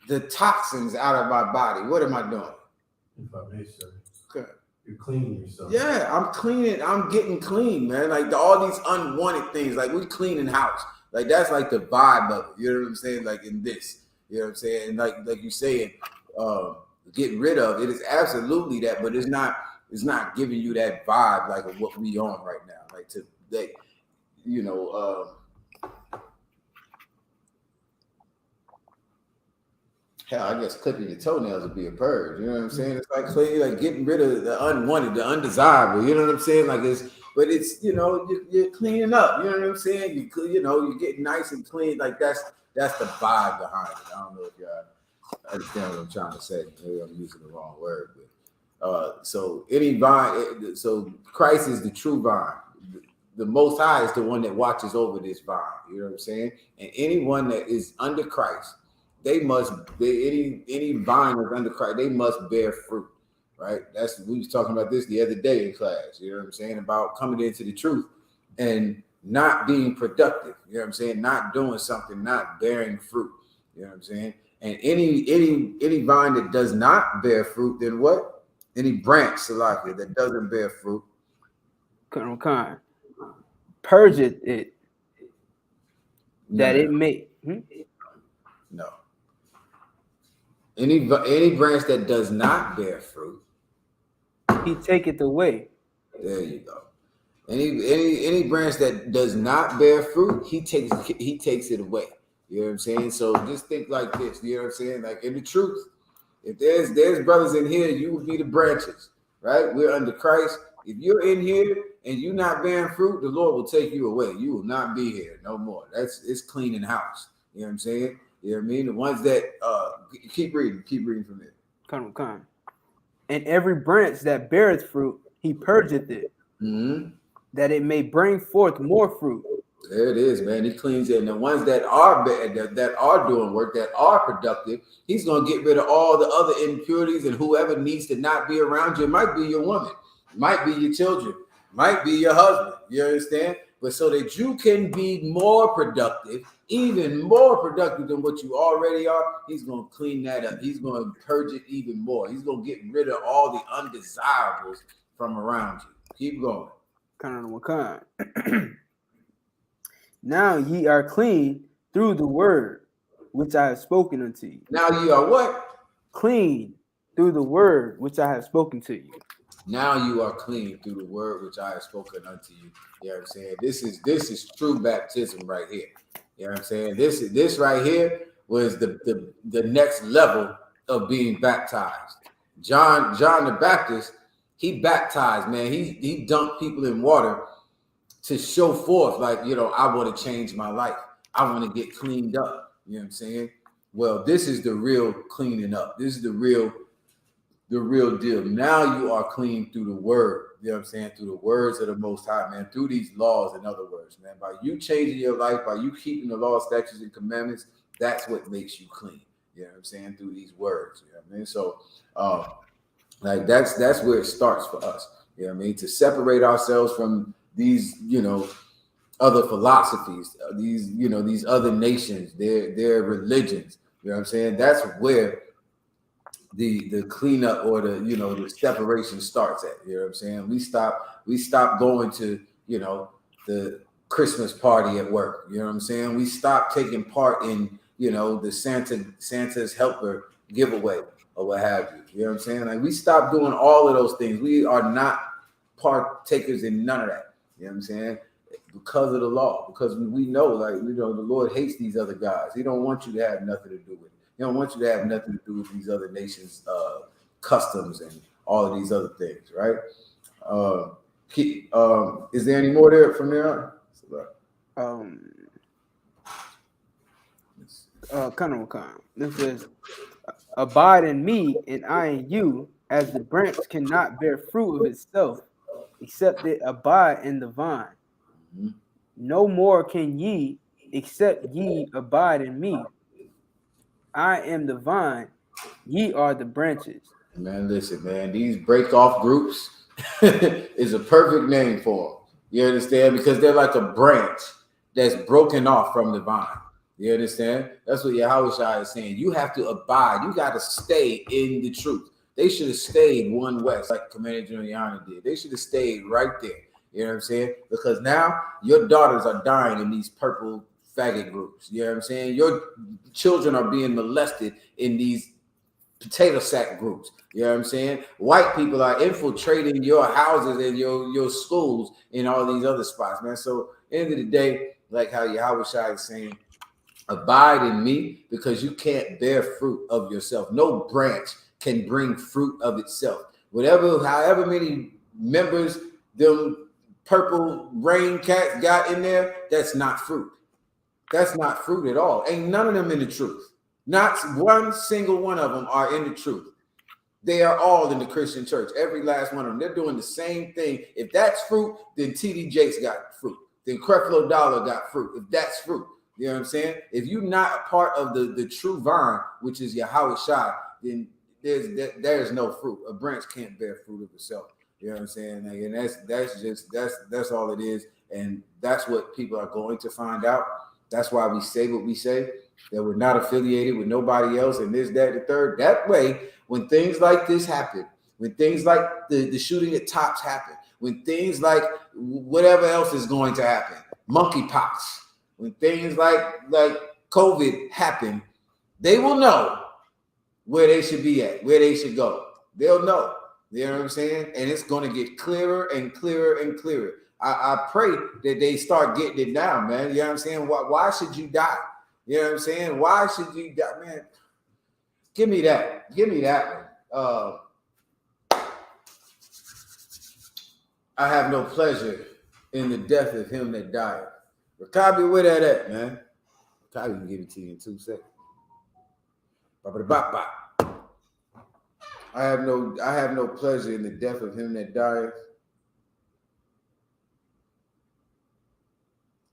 the toxins out of my body, what am I doing? If I may say, Okay. you're cleaning yourself. Yeah, I'm cleaning. I'm getting clean, man. Like all these unwanted things. Like we cleaning house. Like that's like the vibe of it. You know what I'm saying? Like in this. You know what I'm saying? And like you saying, get rid of it is absolutely that, but it's not giving you that vibe like of what we on right now. Like today, you know, hell, I guess clipping your toenails would be a purge. You know what I'm saying? It's like clean, like getting rid of the unwanted, the undesirable. You know what I'm saying? Like it's you know you're cleaning up. You know what I'm saying? You're getting nice and clean. Like that's the vibe behind it. I don't know if y'all understand what I'm trying to say. Maybe I'm using the wrong word, but so any vine. So Christ is the true vine. The Most High is the one that watches over this vine. You know what I'm saying? And anyone that is under Christ, they must be any vine that's under Christ, they must bear fruit, right? We was talking about this the other day in class. You know what I'm saying? About coming into the truth and not being productive. You know what I'm saying? Not doing something, not bearing fruit. You know what I'm saying? And any vine that does not bear fruit, then what? Any branch, Salaki, that doesn't bear fruit. Purge it that it may. No. Any branch that does not bear fruit, he taketh away. There you go. Any branch that does not bear fruit, he takes it away. You know what I'm saying? So just think like this. You know what I'm saying? Like in the truth, if there's brothers in here, you will be the branches, right? We're under Christ. If you're in here and you're not bearing fruit, the Lord will take you away. You will not be here no more. It's cleaning house. You know what I'm saying? You know what I mean? The ones that keep reading from there. Come. And every branch that beareth fruit, he purgeth it, that it may bring forth more fruit. There it is, man. He cleans it. And the ones that are bad, that are doing work, that are productive, he's going to get rid of all the other impurities and whoever needs to not be around you. It might be your woman, might be your children, might be your husband. You understand? But so that you can be more productive, even more productive than what you already are, he's going to clean that up. He's going to purge it even more. He's going to get rid of all the undesirables from around you. Keep going. Now ye are clean through the word which I have spoken unto you. Now ye are what? Clean through the word which I have spoken to you. Now you are clean through the word which I have spoken unto you. You know what I'm saying? This is true baptism right here. You know what I'm saying? This right here was the next level of being baptized. John the Baptist, he baptized, man. He dunked people in water to show forth, like, I want to change my life. I want to get cleaned up. You know what I'm saying? Well, this is the real cleaning up. This is the real deal. Now you are clean through the word. You know what I'm saying? Through the words of the Most High, man. Through these laws, in other words, man. By you changing your life, by you keeping the law, statutes, and commandments, that's what makes you clean. You know what I'm saying? Through these words. You know what I mean? So, like that's where it starts for us. You know what I mean? To separate ourselves from these, other philosophies, these other nations, their religions. You know what I'm saying? That's where the cleanup or the separation starts at. You know what I'm saying? We stop going to, the Christmas party at work. You know what I'm saying? We stop taking part in, the Santa's helper giveaway or what have you. You know what I'm saying? Like we stop doing all of those things. We are not partakers in none of that. You know what I'm saying? Because of the law, because we know, the Lord hates these other guys. He don't want you to have nothing to do with it. He don't want you to have nothing to do with these other nations' customs and all of these other things, right? Is there any more there from there? This says, abide in me and I in you, as the branch cannot bear fruit of itself, except it abide in the vine. Mhm. No more can ye, except ye abide in me. I am the vine, ye are the branches. Man, listen, man, these break off groups is a perfect name for them. You understand? Because they're like a branch that's broken off from the vine. You understand? That's what Yahushua is saying. You have to abide. You got to stay in the truth. They should have stayed one west, like Commander General YAHANNA did. They should have stayed right there. You know what I'm saying? Because now your daughters are dying in these purple faggot groups. You know what I'm saying? Your children are being molested in these potato sack groups. You know what I'm saying? White people are infiltrating your houses and your schools and all these other spots, man. So end of the day, like how Yahushua is saying, abide in me, because you can't bear fruit of yourself. No branch can bring fruit of itself. However many members them purple rain cats got in there, that's not fruit. That's not fruit at all. Ain't none of them in the truth. Not one single one of them are in the truth. They are all in the Christian church. Every last one of them. They're doing the same thing. If that's fruit, then TD Jakes got fruit. Then Creflo Dollar got fruit. If that's fruit. You know what I'm saying? If you're not a part of the true vine, which is Yahushua, then there's no fruit. A branch can't bear fruit of itself. You know what I'm saying? And that's all it is. And that's what people are going to find out. That's why we say what we say, that we're not affiliated with nobody else and this, that, the third. That way, when things like this happen, when things like the shooting at Tops happen, when things like whatever else is going to happen, monkeypox, when things like COVID happen, they will know where they should be at, where they should go. They'll know. You know what I'm saying? And it's going to get clearer and clearer and clearer. I pray that they start getting it down, man. You know what I'm saying? Why should you die? You know what I'm saying? Why should you die, man? Give me that. Give me that one. I have no pleasure in the death of him that died. Rakabi, where that at, man? Rakabi can give it to you in 2 seconds. I have no pleasure in the death of him that died.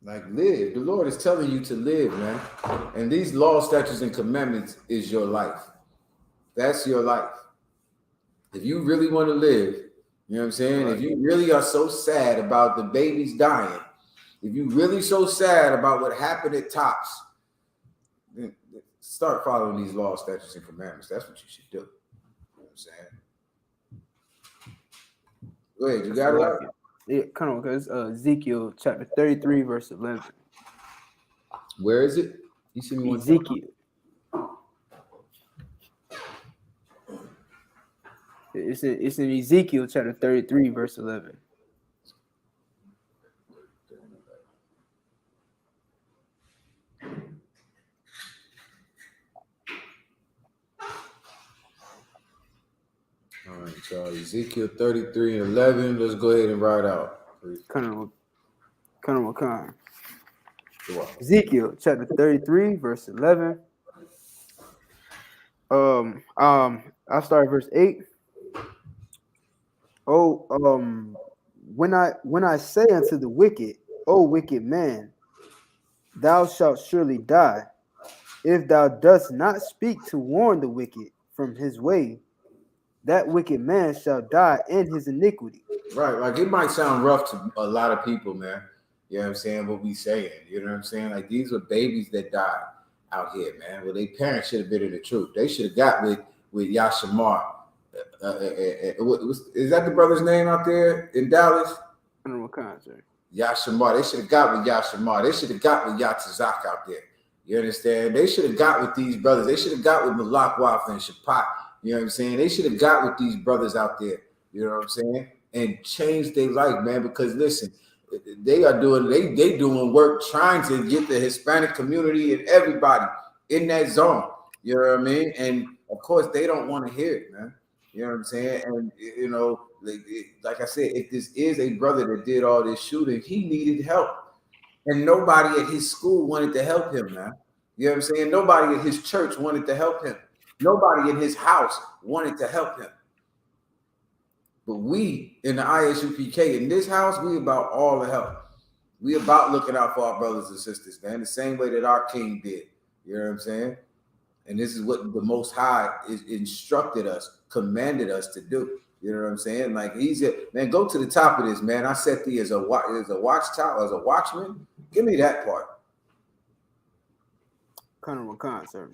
Like, live. The Lord is telling you to live, man. And these laws, statutes, and commandments is your life. That's your life. If you really want to live, you know what I'm saying? Right. If you really are so sad about the babies dying, if you really so sad about what happened at Tops, then start following these laws, statutes, and commandments. That's what you should do. You know what I'm saying? Go ahead. You got it out? Yeah, kind of, because Ezekiel chapter 33, verse 11. Where is it? You see me one Ezekiel. It's in Ezekiel chapter 33, verse 11. All right, so Ezekiel 33 and 11. Let's go ahead and ride out. Kind of. Ezekiel chapter 33, verse 11. I'll start at verse 8. When I say unto the wicked, O wicked man, thou shalt surely die, if thou dost not speak to warn the wicked from his way, that wicked man shall die in his iniquity. Right, like it might sound rough to a lot of people, man. You know what I'm saying? What we saying, you know what I'm saying? Like these were babies that died out here, man. Well, their parents should have been in the truth. They should have got with Yashamar. Is that the brother's name out there in Dallas? I don't know what kind, sir. Yashamar. They should have got with Yashamar. They should have got with Yatzazak out there. You understand? They should have got with these brothers. They should have got with BLACKWATCH and SHALAM. You know what I'm saying? They should have got with these brothers out there. You know what I'm saying? And changed their life, man. Because listen, they are doing they doing work trying to get the Hispanic community and everybody in that zone. You know what I mean? And of course, they don't want to hear it, man. You know what I'm saying? And you know, like I said, if this is a brother that did all this shooting, he needed help, and nobody at his school wanted to help him, man. You know what I'm saying? Nobody at his church wanted to help him. Nobody in his house wanted to help him. But we in the I.S.U.P.K. in this house, we about all the help. We about looking out for our brothers and sisters, man, the same way that our king did. You know what I'm saying? And this is what the Most High is instructed us, commanded us to do. You know what I'm saying? Like man, go to the top of this, man. I set thee as a watchtower, as a watchman. Give me that part. Khan, sir.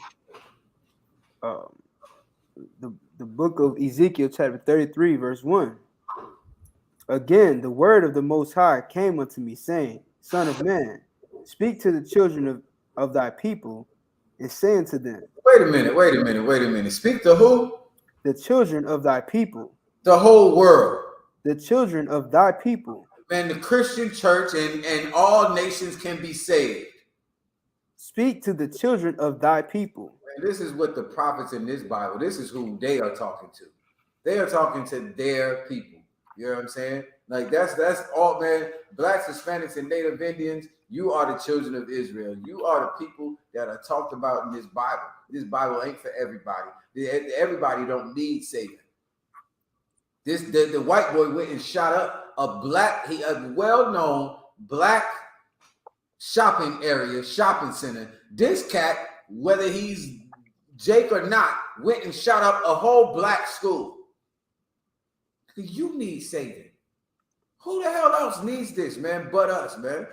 The book of Ezekiel, chapter 33, verse 1. Again, the word of the Most High came unto me, saying, Son of man, speak to the children of thy people, and say unto them. Wait a minute. Speak to who? The children of thy people. The whole world. The children of thy people. Man, the Christian church and all nations can be saved. Speak to the children of thy people. Man, this is what the prophets in this Bible, this is who they are talking to. They are talking to their people. You know what I'm saying? Like that's all, man. Blacks, Hispanics, and Native Indians, you are the children of Israel. You are the people that are talked about in this Bible. This Bible ain't for everybody. Everybody don't need saving. The white boy went and shot up a well-known black shopping center. This cat, whether he's Jake or not, went and shot up a whole black school. You need saving. Who the hell else needs this, man, but us, man?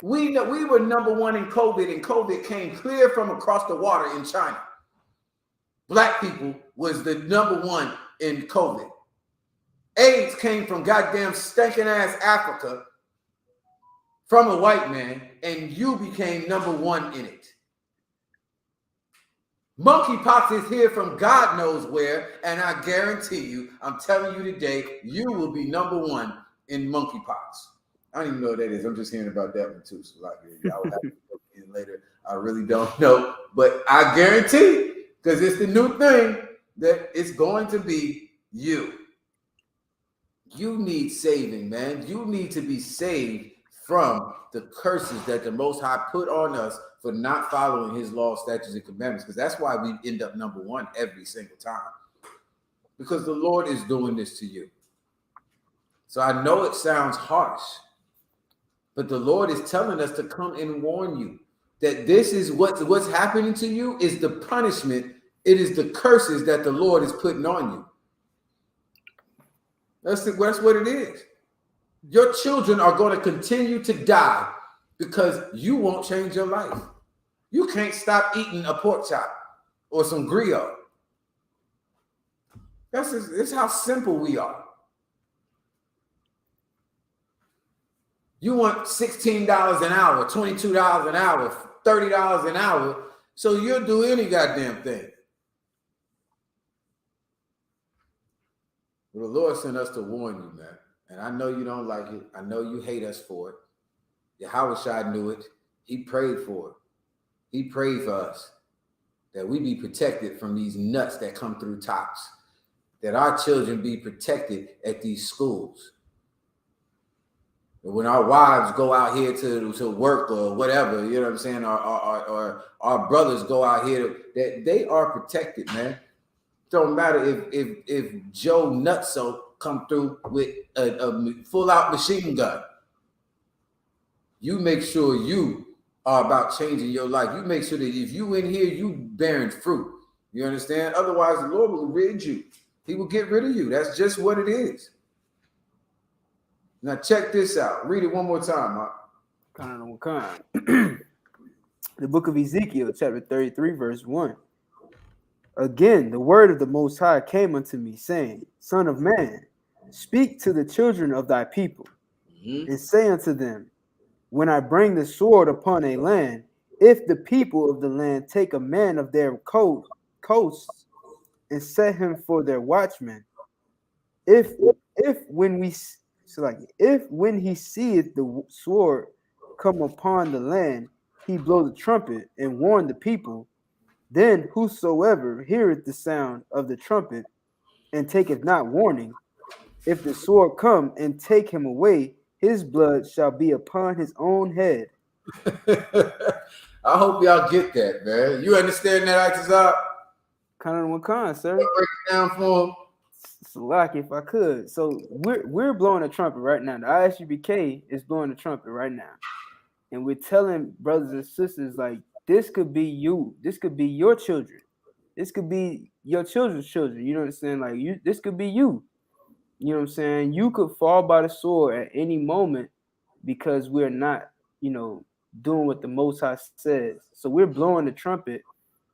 We were number one in COVID, and COVID came clear from across the water in China. Black people was the number one in COVID. AIDS came from goddamn stinking ass Africa from a white man, and you became number one in it. Monkeypox is here from God knows where, and I guarantee you, I'm telling you today, you will be number one in monkeypox. I don't even know what that is. I'm just hearing about that one too. So like, y'all will have to look in later. I really don't know, but I guarantee, because it's the new thing, that it's going to be you. You need saving, man. You need to be saved from the curses that the Most High put on us for not following his law, statutes, and commandments, because that's why we end up number one every single time, because the Lord is doing this to you. So I know it sounds harsh, but the Lord is telling us to come and warn you that this is what's happening to you is the punishment. It is the curses that the Lord is putting on you. That's what it is. Your children are going to continue to die because you won't change your life. You can't stop eating a pork chop or some griot. That's how simple we are. You want $16 an hour, $22 an hour, $30 an hour, so you'll do any goddamn thing. Well, the Lord sent us to warn you, man. And I know you don't like it. I know you hate us for it. Yahawashi knew it. He prayed for it. He prayed for us that we be protected from these nuts that come through tops, that our children be protected at these schools. When our wives go out here to work or whatever, you know what I'm saying, or our brothers go out here, that they are protected, man. Don't matter if Joe Nutso come through with a full-out machine gun. You make sure you are about changing your life. You make sure that if you in here, you bearing fruit. You understand? Otherwise, the Lord will rid you. He will get rid of you. That's just what it is. Now check this out. Read it one more time, Mark. The book of Ezekiel, chapter 33, verse 1. Again, the word of the Most High came unto me, saying, Son of man, speak to the children of thy people, and say unto them, when I bring the sword upon a land, if the people of the land take a man of their coasts and set him for their watchman, if when he seeth the sword come upon the land, he blow the trumpet and warn the people, then whosoever heareth the sound of the trumpet and taketh not warning, if the sword come and take him away, his blood shall be upon his own head. I hope y'all get that, man. You understand that, Isupk? Kind of one sir. Break it down for him. Salaki, if I could. So we're blowing a trumpet right now. The I.S.U.P.K is blowing a trumpet right now. And we're telling brothers and sisters, like, this could be you. This could be your children. This could be your children's children. You know what I'm saying? Like, this could be you. You know what I'm saying? You could fall by the sword at any moment because we're not, doing what the Most High says. So we're blowing the trumpet,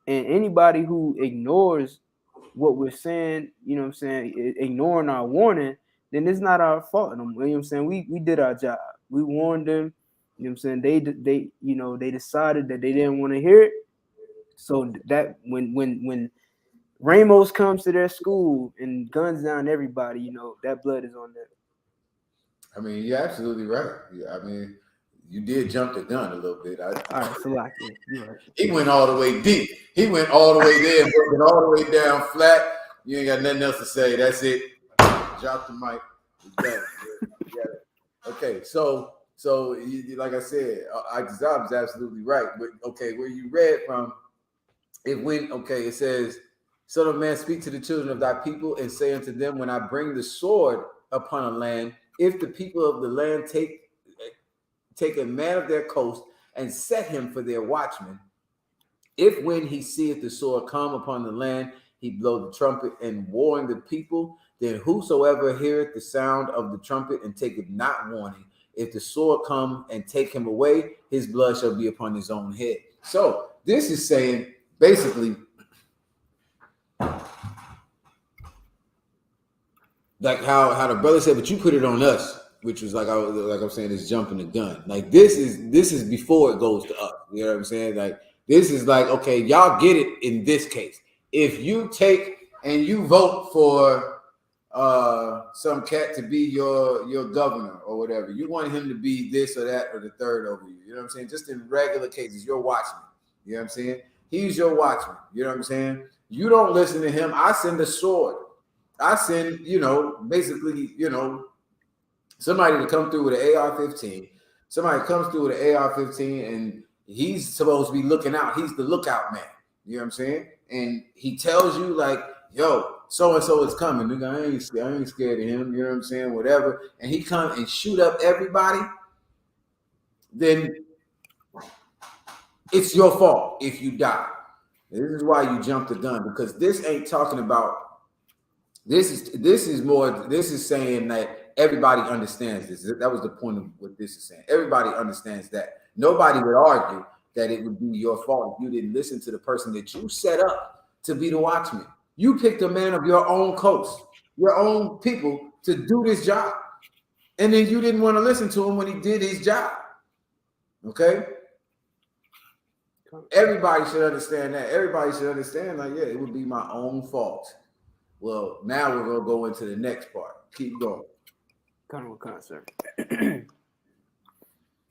and anybody who ignores what we're saying, ignoring our warning, then it's not our fault. You know what I'm saying? We did our job. We warned them. You know what I'm saying? They decided that they didn't want to hear it. So that when Ramos comes to their school and guns down everybody, that blood is on them. I mean, you're absolutely right. I mean, you did jump the gun a little bit. All right, Salaki. Right. He went all the way deep. He went all the way there and broke it all the way down flat. You ain't got nothing else to say. That's it. Drop the mic. You got it. Okay, so like I said, I.S.U.P. is absolutely right. But okay, where you read from, it says, Son of man, speak to the children of thy people and say unto them, when I bring the sword upon a land, if the people of the land take a man of their coast and set him for their watchman, if when he seeth the sword come upon the land, he blow the trumpet and warn the people, then whosoever heareth the sound of the trumpet and taketh not warning, if the sword come and take him away, his blood shall be upon his own head. So this is saying basically, like how the brother said, but you put it on us, which was like I'm saying, is jumping the gun. Like this is before it goes to us. You know what I'm saying? Like this is like, okay, y'all get it in this case. If you take and you vote for some cat to be your governor or whatever, you want him to be this or that or the third over you. You know what I'm saying? Just in regular cases, your watchman. You know what I'm saying? He's your watchman. You know what I'm saying? You don't listen to him. I send a sword. I send, basically, somebody to come through with an AR-15. Somebody comes through with an AR-15 and he's supposed to be looking out. He's the lookout man. You know what I'm saying? And he tells you like, yo, so-and-so is coming. Nigga, I ain't scared of him. You know what I'm saying? Whatever. And he come and shoot up everybody. Then it's your fault if you die. This is why you jump the gun, because this ain't talking about, this is saying that everybody understands this. That was the point of what this is saying. Everybody understands that. Nobody would argue that it would be your fault if you didn't listen to the person that you set up to be the watchman. You picked a man of your own coast, your own people to do this job. And then you didn't want to listen to him when he did his job. Okay? Everybody should understand that. Everybody should understand, like, yeah, it would be my own fault. Well, now we're going to go into the next part. Keep going. Sir.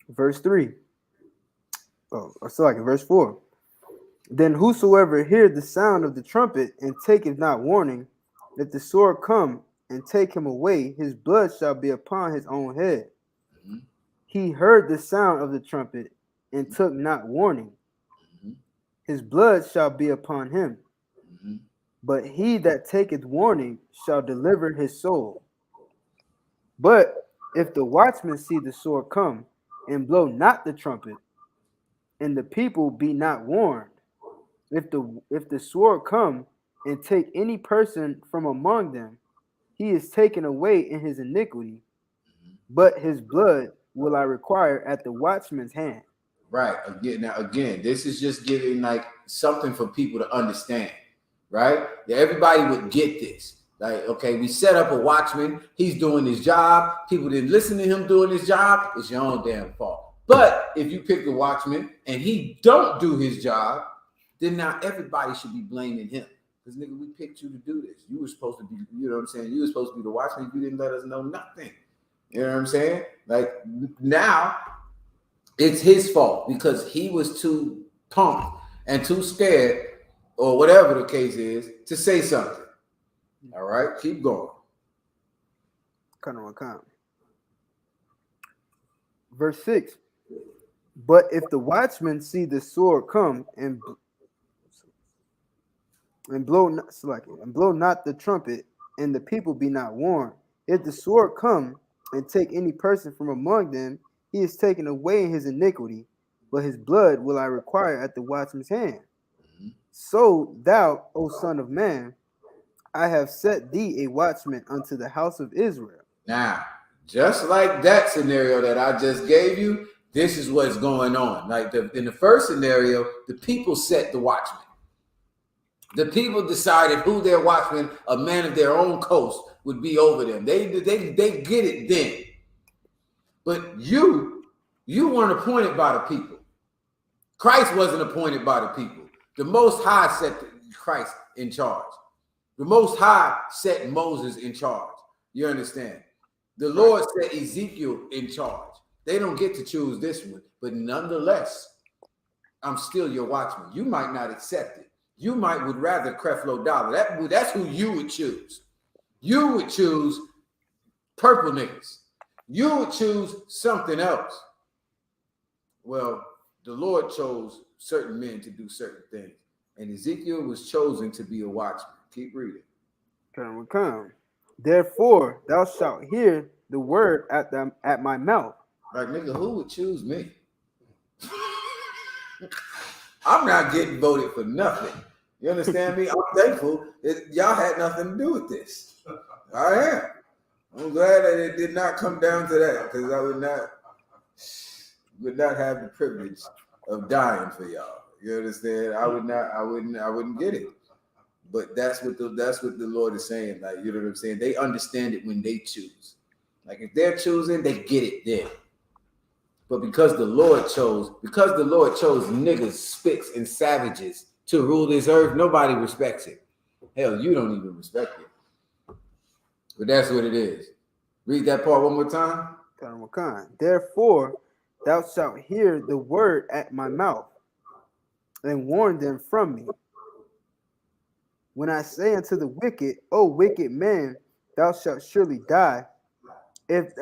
Verse 3. Oh, so like verse 4. Then whosoever hear the sound of the trumpet and taketh not warning, if the sword come and take him away, his blood shall be upon his own head. Mm-hmm. He heard the sound of the trumpet and took not warning. Mm-hmm. His blood shall be upon him. Mm-hmm. But he that taketh warning shall deliver his soul. But if the watchman see the sword come and blow not the trumpet, and the people be not warned, if the sword come and take any person from among them, he is taken away in his iniquity, but his blood will I require at the watchman's hand. Right. Again, this is just giving like something for people to understand, right? That everybody would get this. Like, okay, we set up a watchman. He's doing his job. People didn't listen to him doing his job. It's your own damn fault. But if you pick the watchman and he don't do his job, then now everybody should be blaming him. Because, nigga, we picked you to do this. You were supposed to be, you know what I'm saying? You were supposed to be the watchman. You didn't let us know nothing. You know what I'm saying? Like, now it's his fault because he was too pumped and too scared, or whatever the case is, to say something. All right, keep going. Verse 6. But if the watchman see the sword come and blow not the trumpet, and the people be not warned, if the sword come and take any person from among them, he is taken away in his iniquity, but his blood will I require at the watchman's hand. So thou, O son of man, I have set thee a watchman unto the house of Israel. Now, just like that scenario that I just gave you, this is what's going on. Like in the first scenario, the people set the watchman. The people decided who their watchman, a man of their own coast, would be over them. They get it then. But you weren't appointed by the people. Christ wasn't appointed by the people. The Most High set Christ in charge. The Most High set Moses in charge. You understand? The Lord set Ezekiel in charge. They don't get to choose this one, but nonetheless, I'm still your watchman. You might not accept it. You would rather Creflo Dollar. That's who you would choose. You would choose purple niggas. You would choose something else. Well, the Lord chose certain men to do certain things, and Ezekiel was chosen to be a watchman. Keep reading. Come. Therefore, thou shalt hear the word at my mouth. Like, nigga, who would choose me? I'm not getting voted for nothing. You understand me? I'm thankful that y'all had nothing to do with this. I am. I'm glad that it did not come down to that, because I would not have the privilege of dying for y'all. You understand? I wouldn't get it. But that's what the Lord is saying. Like, you know what I'm saying? They understand it when they choose. Like, if they're choosing, they get it then. But because the Lord chose niggas, spits, and savages to rule this earth, nobody respects it. Hell, you don't even respect it. But that's what it is. Read that part one more time. Therefore, thou shalt hear the word at my mouth, and warn them from me. When I say unto the wicked, O wicked man, thou shalt surely die. If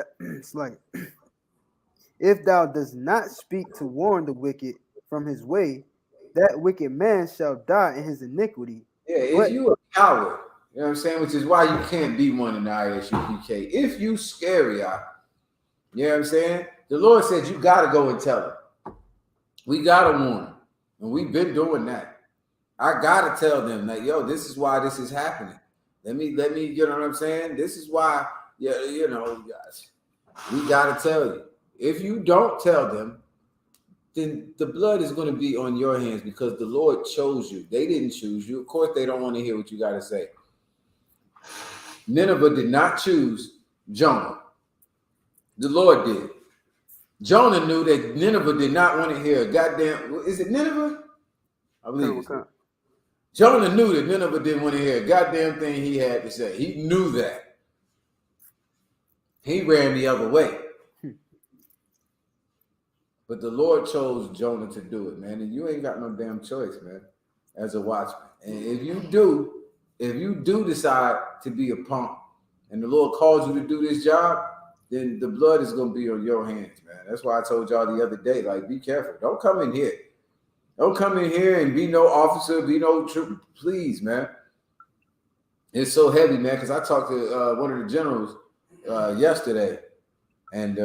thou dost not speak to warn the wicked from his way, that wicked man shall die in his iniquity. Yeah, if you a coward, you know what I'm saying? Which is why you can't be one in the I.S.U.P.K. If you scary, you know what I'm saying? The Lord said you got to go and tell them. We got to warn them. And we've been doing that. I got to tell them that, yo, this is why this is happening. Let me, you know what I'm saying? This is why, you know, guys, we got to tell you. If you don't tell them, then the blood is going to be on your hands, because the Lord chose you. They didn't choose you. Of course, they don't want to hear what you got to say. Nineveh did not choose Jonah. The Lord did. Jonah knew that Nineveh did not want to hear a goddamn, is it Nineveh? I believe it's Jonah knew that Nineveh didn't want to hear a goddamn thing he had to say. He knew that. He ran the other way. But the Lord chose Jonah to do it, man. And you ain't got no damn choice, man, as a watchman. And if you do decide to be a punk, and the Lord calls you to do this job, then the blood is going to be on your hands, man. That's why I told y'all the other day, like, be careful. Don't come in here. Don't come in here and be no officer, be no troop. Please, man. It's so heavy, man, because I talked to one of the generals yesterday, and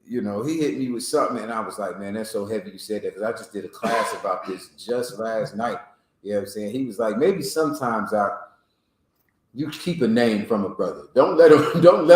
you know, he hit me with something, and I was like, man, that's so heavy you said that, because I just did a class about this just last night. You know what I'm saying? He was like, maybe sometimes you keep a name from a brother. Don't let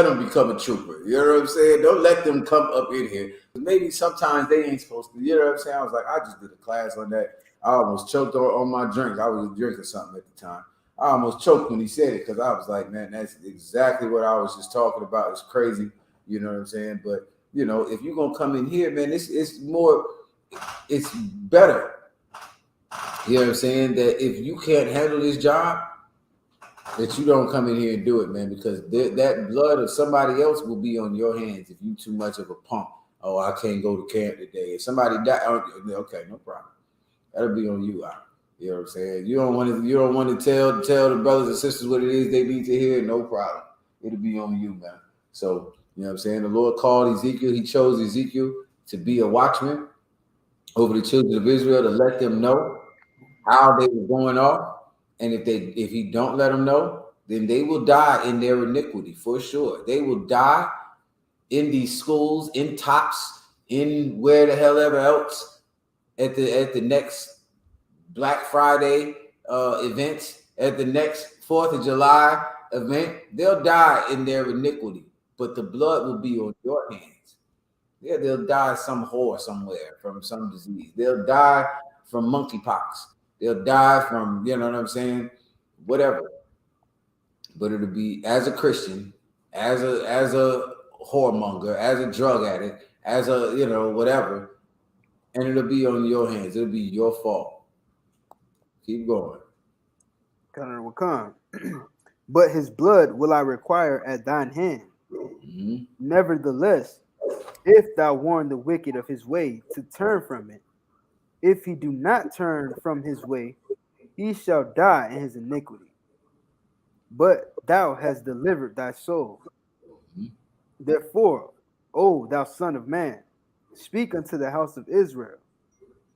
them become a trooper. You know what I'm saying? Don't let them come up in here. Maybe sometimes they ain't supposed to. You know what I'm saying? I was like, I just did a class on that. I almost choked on my drink. I was drinking something at the time. I almost choked when he said it, because I was like, man, that's exactly what I was just talking about. It's crazy. You know what I'm saying? But, you know, if you're going to come in here, man, it's better. You know what I'm saying? That if you can't handle this job, that you don't come in here and do it, man, because that blood of somebody else will be on your hands if you too much of a punk. Oh, I can't go to camp today. If somebody died, okay, no problem. That'll be on you. You know what I'm saying? You don't want to tell the brothers and sisters what it is they need to hear, no problem. It'll be on you, man. So, you know what I'm saying? The Lord called Ezekiel, he chose Ezekiel to be a watchman over the children of Israel to let them know how they were going off. And if he don't let them know, then they will die in their iniquity for sure. They will die in these schools, in tops, in where the hell ever else, at the next Black Friday event, at the next 4th of July event. They'll die in their iniquity, but the blood will be on your hands. Yeah, they'll die some whore somewhere from some disease. They'll die from monkeypox. They'll die from, you know what I'm saying, whatever. But it'll be as a Christian, as a whoremonger, as a drug addict, as a, you know, whatever, and it'll be on your hands. It'll be your fault. Keep going. Colonel will come. But his blood will I require at thine hand. Mm-hmm. Nevertheless, if thou warn the wicked of his way to turn from it, if he do not turn from his way, he shall die in his iniquity. But thou hast delivered thy soul. Mm-hmm. Therefore, O thou son of man, speak unto the house of Israel.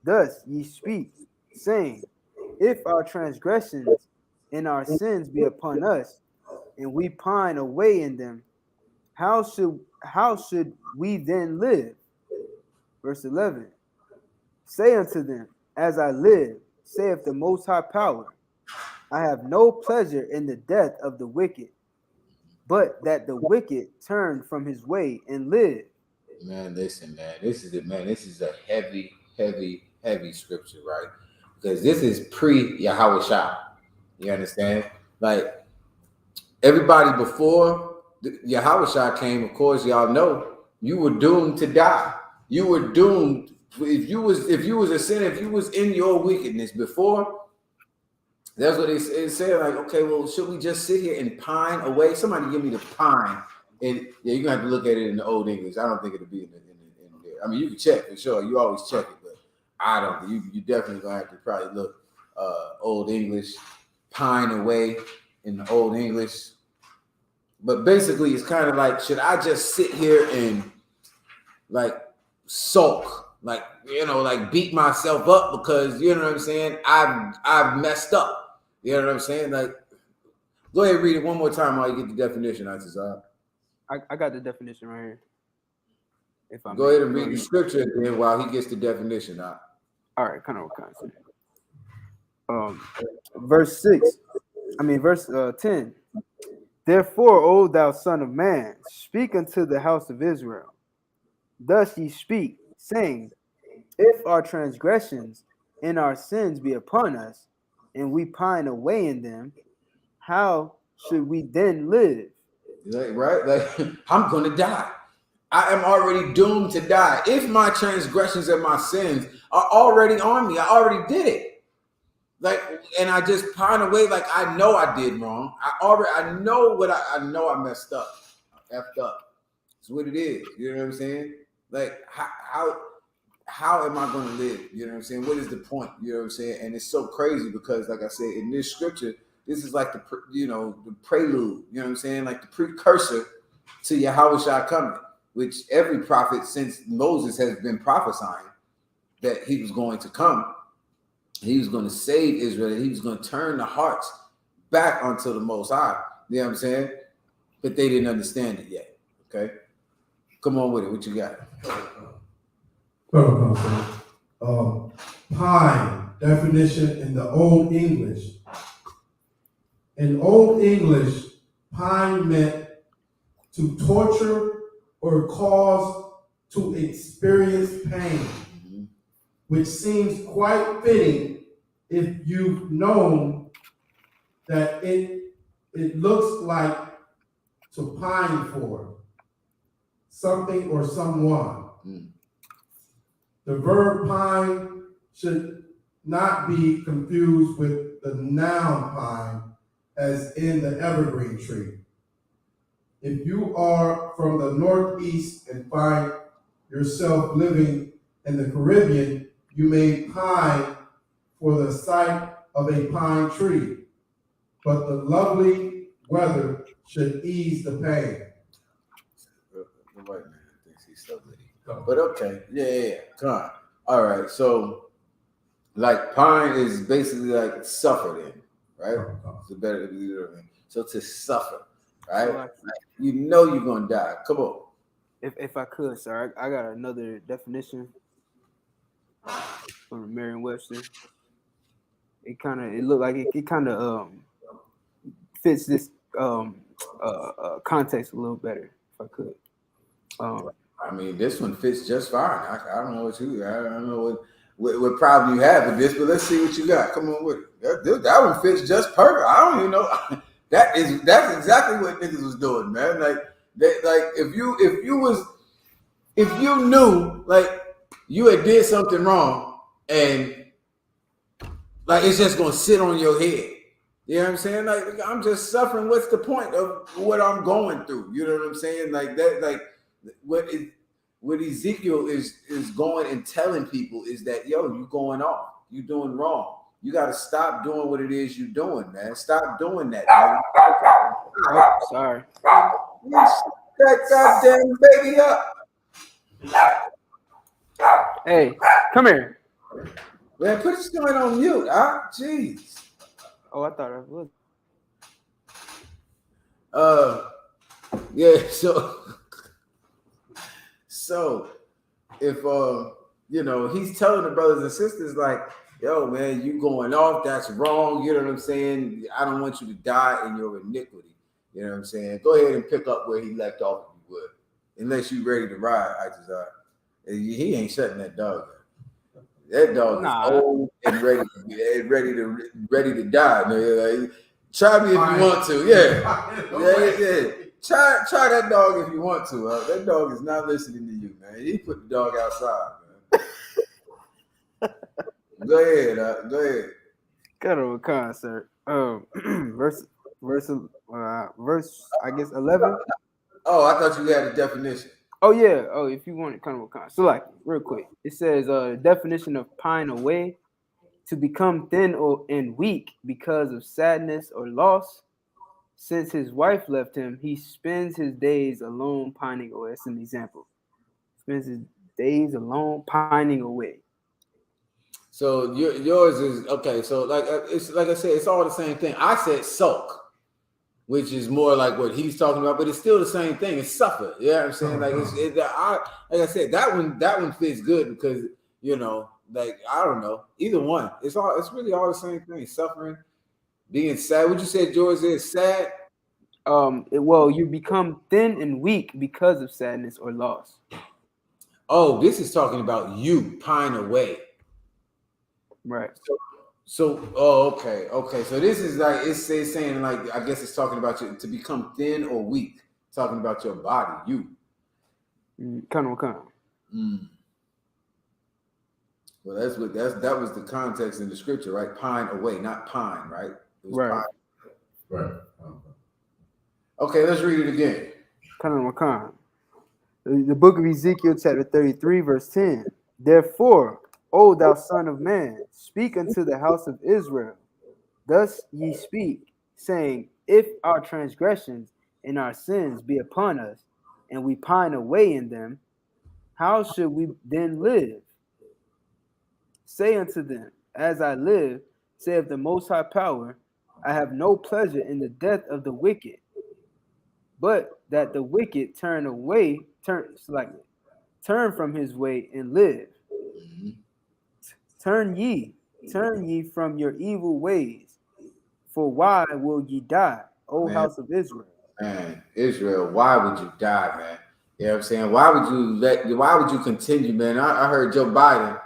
Thus ye speak, saying, if our transgressions and our sins be upon us, and we pine away in them, how should we then live? Verse 11. Say unto them, as I live, saith the Most High Power, I have no pleasure in the death of the wicked, but that the wicked turn from his way and live. Man, listen, man. This is it, man. This is a heavy, heavy, heavy scripture, right? Because this is pre-YAHANNA. You understand? Like, everybody before YAHANNA came, of course, y'all know, you were doomed to die. You were doomed. If you was a sinner, if you was in your wickedness before, that's what it's saying. Like, okay, well, should we just sit here and pine away? Somebody give me the pine. And yeah, you're gonna have to look at it in the Old English. I don't think it'll be in there. I mean, you can check for sure. You always check it, but I don't. You definitely gonna have to probably look Old English, pine away in the Old English. But basically, it's kind of like, should I just sit here and like sulk, like, you know, like beat myself up because, you know what I'm saying, I've messed up. You know what I'm saying? Like, go ahead and read it one more time while you get the definition, Isupk. I got the definition right here. If I go ahead and read the scripture then while he gets the definition out. All right, kind of verse 10. Therefore, O thou son of man, speak unto the house of Israel. Thus ye speak, saying, if our transgressions and our sins be upon us, and we pine away in them, how should we then live? Right? Like, I'm going to die. I am already doomed to die. If my transgressions and my sins are already on me, I already did it. Like, and I just pine away like I know I did wrong. I know I know I messed up. I effed up. That's what it is. You know what I'm saying? Like, how am I going to live? You know what I'm saying? What is the point? You know what I'm saying? And it's so crazy because, like I said, in this scripture, this is like the prelude, you know what I'm saying? Like the precursor to YAHANNA coming, which every prophet since Moses has been prophesying that he was going to come. He was going to save Israel, and he was going to turn the hearts back onto the Most High. You know what I'm saying? But they didn't understand it yet. Okay? Come on with it. What you got? Pine, definition in the Old English. In Old English, pine meant to torture or cause to experience pain, which seems quite fitting if you've known that it looks like to pine for something or someone. The verb pine should not be confused with the noun pine, as in the evergreen tree. If you are from the Northeast and find yourself living in the Caribbean, you may pine for the sight of a pine tree, but the lovely weather should ease the pain. The white man thinks he's so witty. But okay, yeah. Come on. All right, so like pine is basically like suffered in, right? It's a better so to suffer, right? So like, you know you're gonna die. Come on. if I could, sir, I got another definition from Merriam-Webster. It looked like it kind of fits this context a little better. If I could. I mean, this one fits just fine. I don't know what you. I don't know what problem you have with this, but let's see what you got. Come on with it. That one fits just perfect. I don't even know. That's exactly what niggas was doing, man. Like if you knew like you had did something wrong and like it's just gonna sit on your head. You know what I'm saying? Like I'm just suffering. What's the point of what I'm going through? You know what I'm saying? Like that. Like what Ezekiel is going and telling people is that you going off. You doing wrong. You got to stop doing what it is you're doing, man. Stop doing that. Oh, sorry. That goddamn baby up. Hey, come here. Man, put this joint on mute. Jeez. Oh, I thought I was. Yeah. So if he's telling the brothers and sisters like, yo, man, you going off, that's wrong. You know what I'm saying? I don't want you to die in your iniquity. You know what I'm saying? Go ahead and pick up where he left off if you would. Unless you ready to ride, he ain't shutting that dog up. That dog is old and ready to die. Man. Like, try me if you want to. Yeah. Try that dog if you want to. That dog is not listening to you, man. He put the dog outside, man. Go ahead. Got a concert. Verse, I guess 11. Oh, I thought you had a definition. Oh yeah. Oh, if you want it, kind of a concert. So like, real quick, it says definition of pine away, to become thin and weak because of sadness or loss. Since his wife left him, he spends his days alone pining away. That's an example. Spends his days alone pining away. So yours is okay. So like it's like I said, it's all the same thing. I said sulk, which is more like what he's talking about, but it's still the same thing. It's suffer. You know what I'm saying? Like like I said, that one fits good because like I don't know, either one. It's really all the same thing. Suffering. Being sad. What you said, George, is sad? You become thin and weak because of sadness or loss. Oh, this is talking about you pine away. Right. Okay. So this is like it's saying like I guess it's talking about you to become thin or weak. Talking about your body, you. Kind of. Well, that was the context in the scripture, right? Pine away, not pine, right? Right. Pine. Right. Okay, let's read it again. The book of Ezekiel, chapter 33, verse 10. Therefore, O thou son of man, speak unto the house of Israel. Thus ye speak, saying, if our transgressions and our sins be upon us, and we pine away in them, how should we then live? Say unto them, as I live, saith the Most High Power, I have no pleasure in the death of the wicked, but that the wicked turn from his way and live. Mm-hmm. Turn ye from your evil ways, for why will ye die, O house of Israel? Man, Israel, why would you die, man? You know what I'm saying? Why would you continue, man? I heard Joe Biden.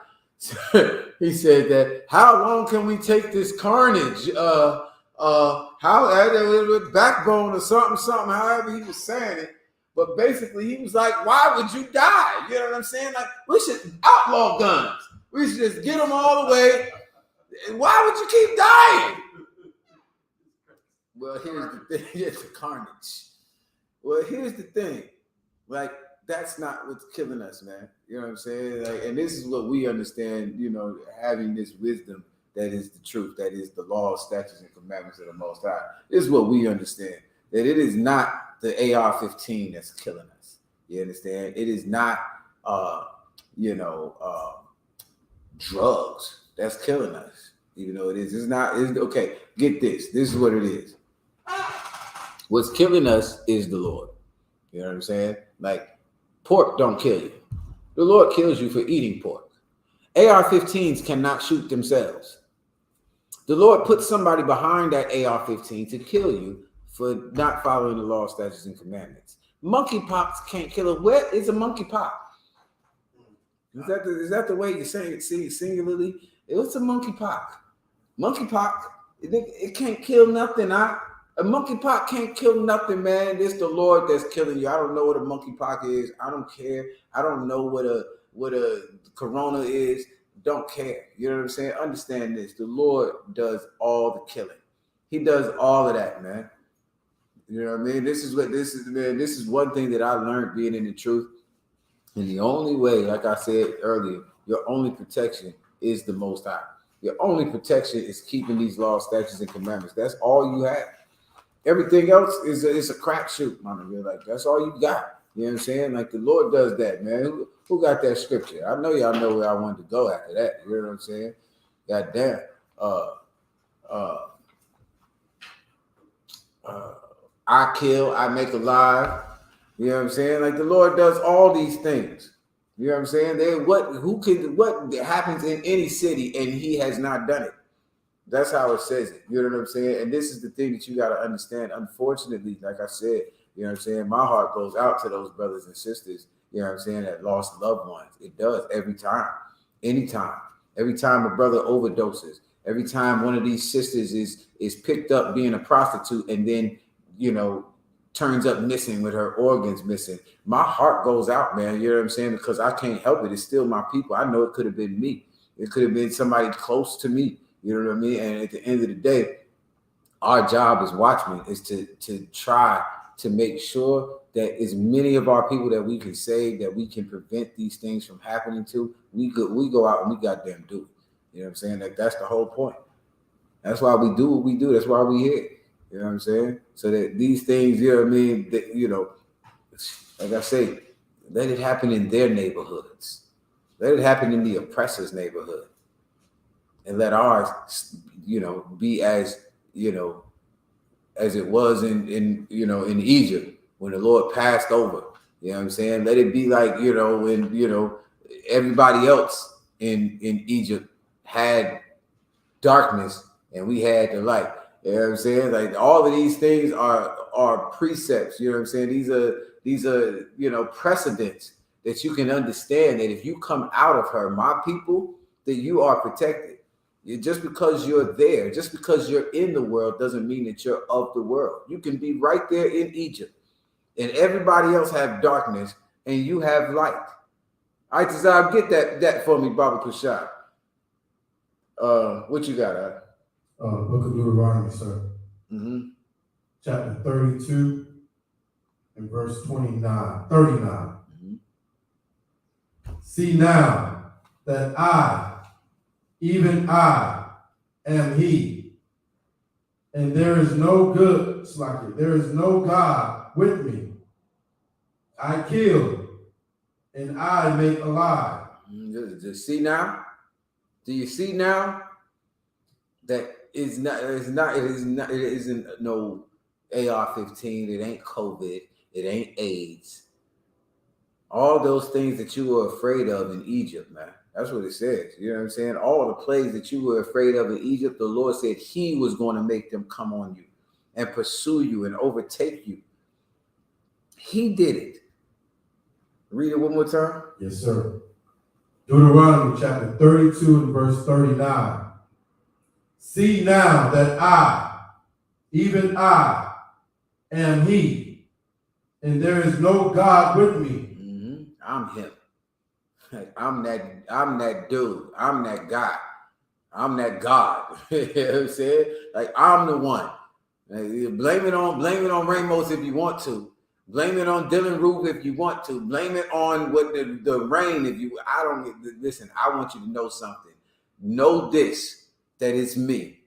He said that how long can we take this carnage? With backbone or something, however he was saying it. But basically, he was like, why would you die? You know what I'm saying? Like, we should outlaw guns. We should just get them all the way. Why would you keep dying? Well, here's the thing. Here's the carnage. Well, here's the thing. Like, that's not what's killing us, man. You know what I'm saying? Like, and this is what we understand, having this wisdom that is the truth, that is the law, statutes, and commandments of the Most High. This is what we understand, that it is not the AR-15 that's killing us. You understand? It is not, drugs that's killing us. Even though it is, it's not. It's, okay, get this. This is what it is. What's killing us is the Lord. You know what I'm saying? Like, pork don't kill you. The Lord kills you for eating pork. AR-15s cannot shoot themselves. The Lord put somebody behind that AR-15 to kill you for not following the law, statutes, and commandments. Monkeypox can't kill it. Where is a monkeypox? Is that the way you say it singularly? What's a monkeypox? Monkeypox, it can't kill nothing. A monkeypox can't kill nothing, man. It's the Lord that's killing you. I don't know what a monkeypox is. I don't care. I don't know what a corona is. Don't care. You know what I'm saying? Understand this. The Lord does all the killing. He does all of that, man. You know what I mean? This is one thing that I learned being in the truth. And the only way, like I said earlier, your only protection is the Most High. Your only protection is keeping these laws, statutes, and commandments. That's all you have. Everything else is a crapshoot, man. You're like, that's all you got. You know what I'm saying? Like, the Lord does that, man. Who got that scripture? I know y'all know where I wanted to go after that. You know what I'm saying? God damn. I kill, I make alive. You know what I'm saying? Like, the Lord does all these things. You know what I'm saying? What happens in any city and he has not done it? That's how it says it. You know what I'm saying? And this is the thing that you got to understand. Unfortunately, like I said, you know what I'm saying? My heart goes out to those brothers and sisters, you know what I'm saying, that lost loved ones. It does every time, anytime. Every time a brother overdoses, every time one of these sisters is picked up being a prostitute and then, you know, turns up missing with her organs missing. My heart goes out, man. You know what I'm saying? Because I can't help it. It's still my people. I know it could have been me. It could have been somebody close to me. You know what I mean? And at the end of the day, our job as watchmen is to try to make sure that as many of our people that we can save, that we can prevent these things from happening to, we go out and we goddamn do it. You know what I'm saying? That's the whole point. That's why we do what we do. That's why we here. You know what I'm saying? So that these things, you know what I mean, that, you know, like I say, let it happen in their neighborhoods. Let it happen in the oppressor's neighborhood. And let ours, you know, be as, you know, as it was in Egypt when the Lord passed over. You know what I'm saying? Let it be like, you know, when, you know, everybody else in Egypt had darkness and we had the light. You know what I'm saying? Like, all of these things are precepts. You know what I'm saying? These are, you know, precedents that you can understand that if you come out of her, my people, that you are protected. Just because you're there, just because you're in the world doesn't mean that you're of the world. You can be right there in Egypt and everybody else have darkness and you have light. All right, Tazab, get that for me, Baba Kushai. What you got? Book of Deuteronomy, sir. Mm-hmm. Chapter 32 and verse 39. Mm-hmm. See now that I, even I, am he, and there is no there is no God with me. I kill and I make alive. See now? Do you see now that it isn't no AR-15, it ain't COVID, it ain't AIDS. All those things that you were afraid of in Egypt, man. That's what it says. You know what I'm saying? All the plagues that you were afraid of in Egypt, the Lord said he was going to make them come on you and pursue you and overtake you. He did it. Read it one more time. Yes, sir. Deuteronomy chapter 32 and verse 39. See now that I, even I, am he, and there is no God with me. Mm-hmm. I'm him. I'm that dude. I'm that guy. I'm that God. You know what I'm saying? Like, I'm the one. Blame it on Ramos if you want to. Blame it on Dylan Roof if you want to. Blame it on what the rain if you. I don't listen. I want you to know something. Know this. that it's me.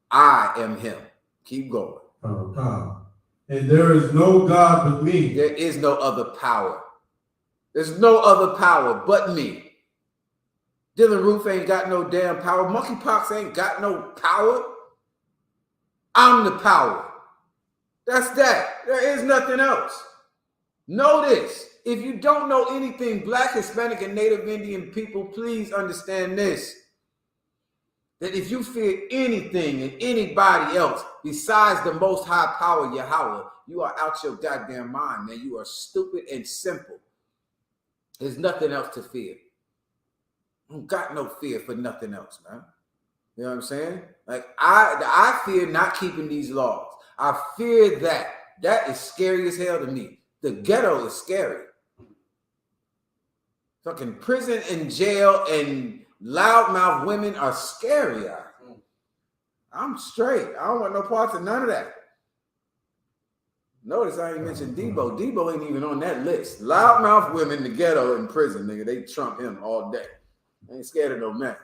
I am him. Keep going. And there is no God but me. There is no other power. There's no other power but me. Dylan Roof ain't got no damn power. Monkeypox ain't got no power. I'm the power. That's that. There is nothing else. Know this. If you don't know anything Black, Hispanic, and Native Indian people, please understand this. That if you fear anything and anybody else besides the Most High Power, Yahweh, you are out your goddamn mind, man. You are stupid and simple. There's nothing else to fear. I don't got no fear for nothing else, man. You know what I'm saying? Like, I fear not keeping these laws. I fear that. That is scary as hell to me. The ghetto is scary. Fucking prison and jail and loudmouth women are scary. I'm straight. I don't want no parts of none of that. Notice I ain't mentioned Debo. Debo ain't even on that list. Loudmouth women, the ghetto, and prison, nigga. They trump him all day. I ain't scared of no man.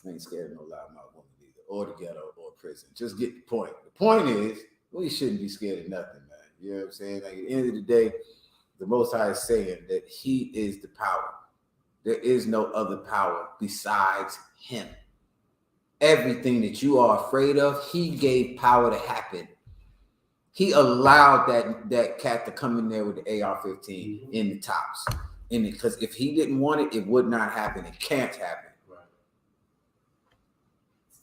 I ain't scared of no loudmouth woman either, or the ghetto, or prison. Just get the point. The point is, we shouldn't be scared of nothing, man. You know what I'm saying? Like, at the end of the day, the Most High is saying that he is the power. There is no other power besides him. Everything that you are afraid of, he gave power to happen. He allowed that cat to come in there with the AR-15 in the tops. Because if he didn't want it, it would not happen. It can't happen. Right.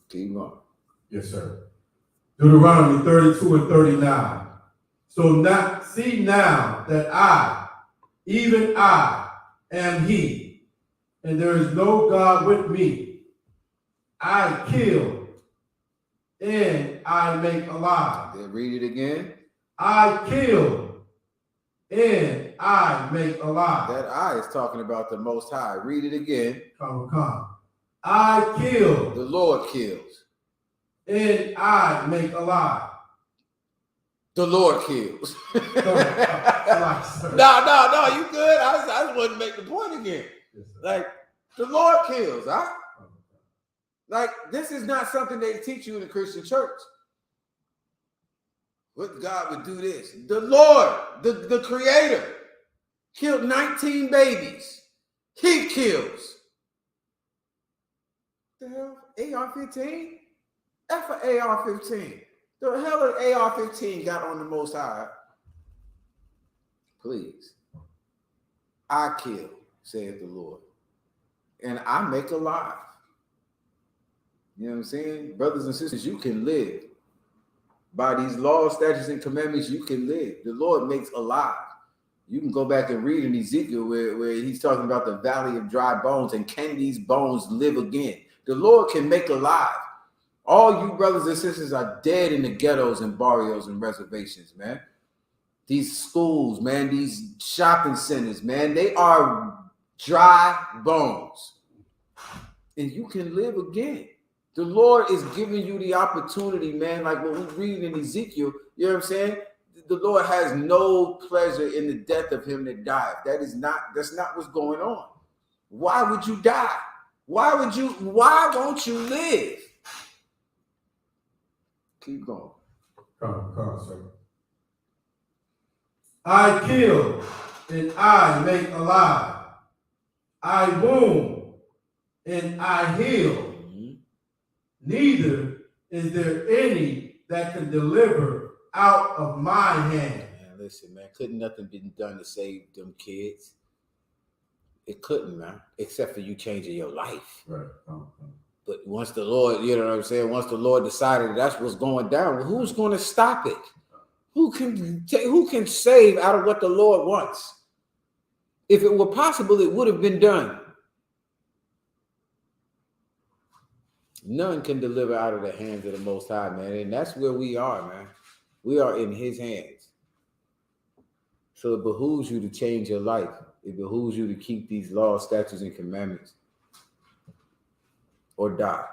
Keep going. Yes, sir. Deuteronomy 32 and 39. So see now that I, even I, am he, and there is no God with me. I kill and I make alive. Then read it again. I kill and I make alive. That I is talking about the Most High. Read it again. Come. I kill. The Lord kills. And I make alive. The Lord kills. No, you good. I just wanted to make the point again. Like, the Lord kills, huh? Like, this is not something they teach you in the Christian church. What God would do this? The Lord, the Creator, killed 19 babies. He kills. The hell? AR-15? F for AR-15. The hell of AR-15 got on the Most High? Please. I kill, saith the Lord, and I make alive. You know what I'm saying? Brothers and sisters, you can live. By these laws, statutes, and commandments, you can live. The Lord makes alive. You can go back and read in Ezekiel where he's talking about the valley of dry bones, and can these bones live again? The Lord can make alive. All you brothers and sisters are dead in the ghettos and barrios and reservations, man. These schools, man, these shopping centers, man, they are dry bones. And you can live again. The Lord is giving you the opportunity, man, like what we read in Ezekiel, you know what I'm saying? The Lord has no pleasure in the death of him that died. That's not what's going on. Why would you die? Why won't you live? Keep going. Come, sir. I kill and I make alive. I wound and I heal. Mm-hmm. Neither is there any that can deliver out of my hand. Man, listen, man, couldn't nothing been done to save them kids? It couldn't, man, except for you changing your life. Right. But once the Lord, you know what I'm saying, once the Lord decided that's what's going down, well, who's going to stop it? Who can save out of what the Lord wants? If it were possible, it would have been done. None can deliver out of the hands of the Most High, man. And that's where we are, man. We are in his hands. So it behooves you to change your life. It behooves you to keep these laws, statutes, and commandments, or die.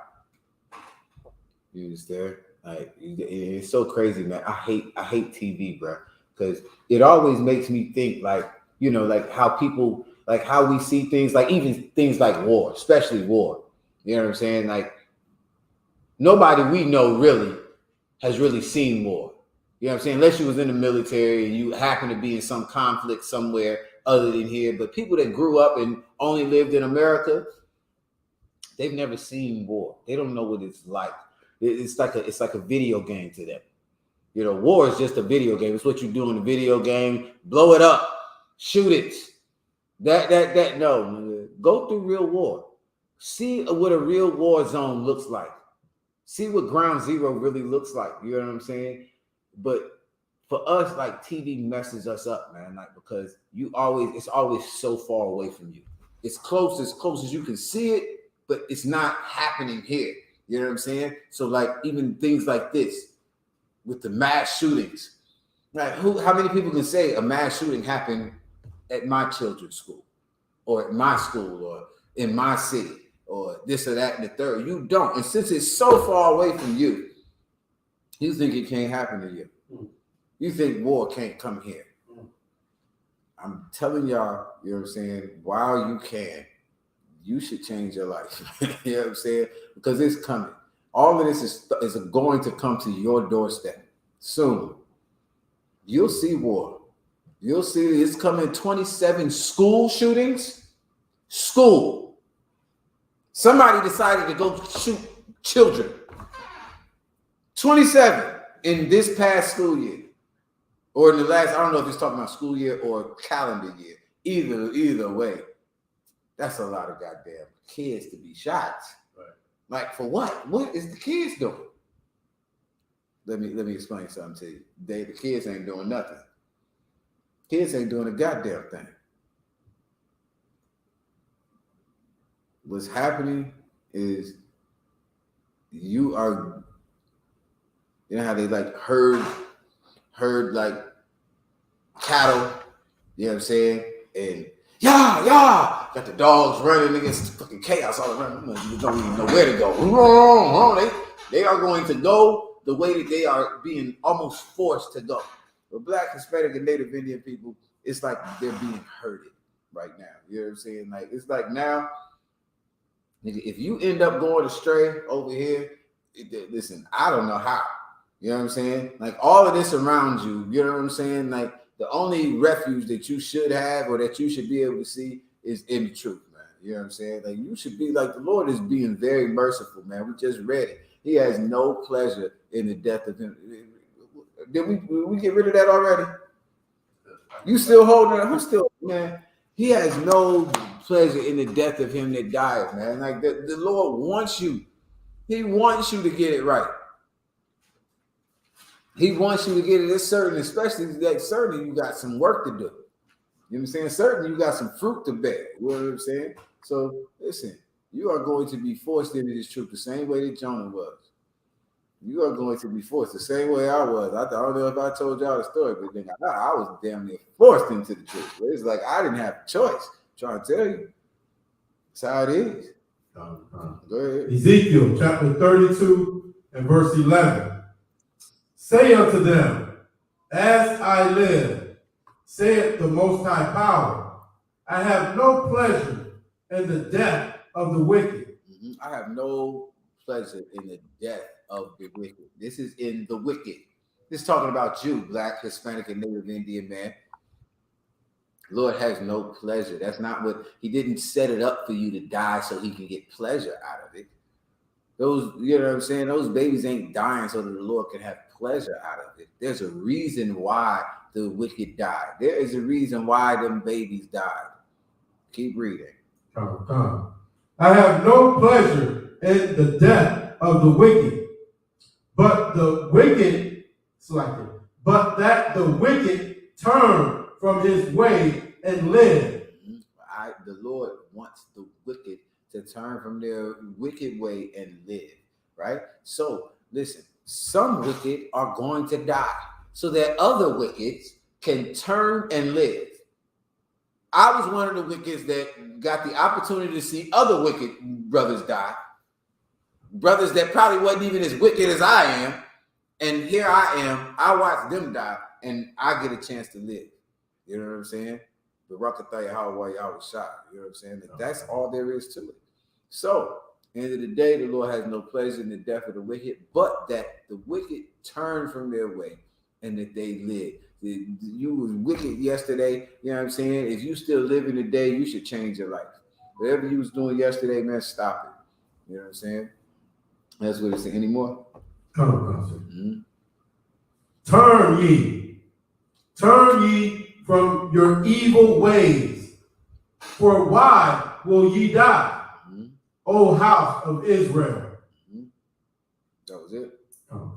You understand? Like, it's so crazy, man. I hate TV, bro, because it always makes me think, like, you know, like how people, like how we see things, like even things like war, especially war. You know what I'm saying? Like nobody we know really has really seen war. You know what I'm saying? Unless you was in the military and you happen to be in some conflict somewhere other than here. But people that grew up and only lived in America, they've never seen war. They don't know what it's like. It's like a video game to them. You know, war is just a video game. It's what you do in the video game. Blow it up, shoot it. No. Go through real war. See what a real war zone looks like. See what ground zero really looks like. You know what I'm saying? But for us, like, TV messes us up, man. Like, because it's always so far away from you. It's close as you can see it, but it's not happening here. You know what I'm saying? So, like, even things like this with the mass shootings. Like, how many people can say a mass shooting happened at my children's school, or at my school, or in my city, or this or that and the third? You don't. And since it's so far away from you, you think it can't happen to you. You think war can't come here. I'm telling y'all, you know what I'm saying, while you can, you should change your life. You know what I'm saying? Because it's coming. All of this is going to come to your doorstep soon. You'll see war. You'll see it's coming. 27 school shootings. School. Somebody decided to go shoot children. 27 in this past school year. Or in the last, I don't know if it's talking about school year or calendar year. Either way, that's a lot of goddamn kids to be shot. Right. Like, for what? What is the kids doing? Let me explain something to you. The kids ain't doing nothing. Kids ain't doing a goddamn thing. What's happening is you know how they like herd like cattle, you know what I'm saying? And got the dogs running against fucking chaos all around. You don't even know where to go. They are going to go the way that they are being almost forced to go. But Black, Hispanic, and Native Indian people, it's like they're being herded right now. You know what I'm saying? Like, it's like now, if you end up going astray over here, listen, I don't know how. You know what I'm saying? Like, all of this around you, you know what I'm saying? Like, the only refuge that you should have or that you should be able to see is in the truth, man. You know what I'm saying? Like, you should be like, the Lord is being very merciful, man. We just read it. He has no pleasure in the death of him. Did we get rid of that already? You still holding it? I'm still, man. He has no pleasure in the death of him that died, man. Like, the Lord wants you. He wants you to get it right. He wants you to get it. It's certain, especially like certain, you got some work to do. You know what I'm saying? Certain, you got some fruit to bear. You know what I'm saying? So listen, you are going to be forced into this truth the same way that Jonah was. You are going to be forced the same way I was. I don't know if I told y'all the story, but then I was damn near forced into the truth. It's like I didn't have a choice. I'm trying to tell you. That's how it is. Go ahead. Ezekiel chapter 32 and verse 11. Say unto them, as I live, saith the Most High Power, I have no pleasure in the death of the wicked. I have no pleasure in the death of the wicked. This is in the wicked. This is talking about you, Black, Hispanic, and Native Indian man. Lord has no pleasure. That's not what he didn't set it up for you to die so he can get pleasure out of it. Those, you know what I'm saying? Those babies ain't dying so that the Lord can have pleasure out of it. There's a reason why the wicked died. There is a reason why them babies died. Keep reading. I have no pleasure in the death of the wicked, but the wicked, but the wicked turn from his way and live. The Lord wants the wicked to turn from their wicked way and live, right? So listen, some wicked are going to die so that other wickeds can turn and live. I was one of the wickeds that got the opportunity to see other wicked brothers die. Brothers that probably wasn't even as wicked as I am. And here I am. I watched them die and I get a chance to live. You know what I'm saying? The Rakataya Hawaii, I was shot. You know what I'm saying? That's all there is to it. So End of the day, the Lord has no pleasure in the death of the wicked, but that the wicked turn from their way and that they live. You was wicked yesterday, you know what I'm saying? If you still living today, you should change your life. Whatever you was doing yesterday, man, stop it. You know what I'm saying? That's what it's saying. Any more? Come on, sir. Turn ye from your evil ways. For why will ye die, O house of Israel? That was it. Oh.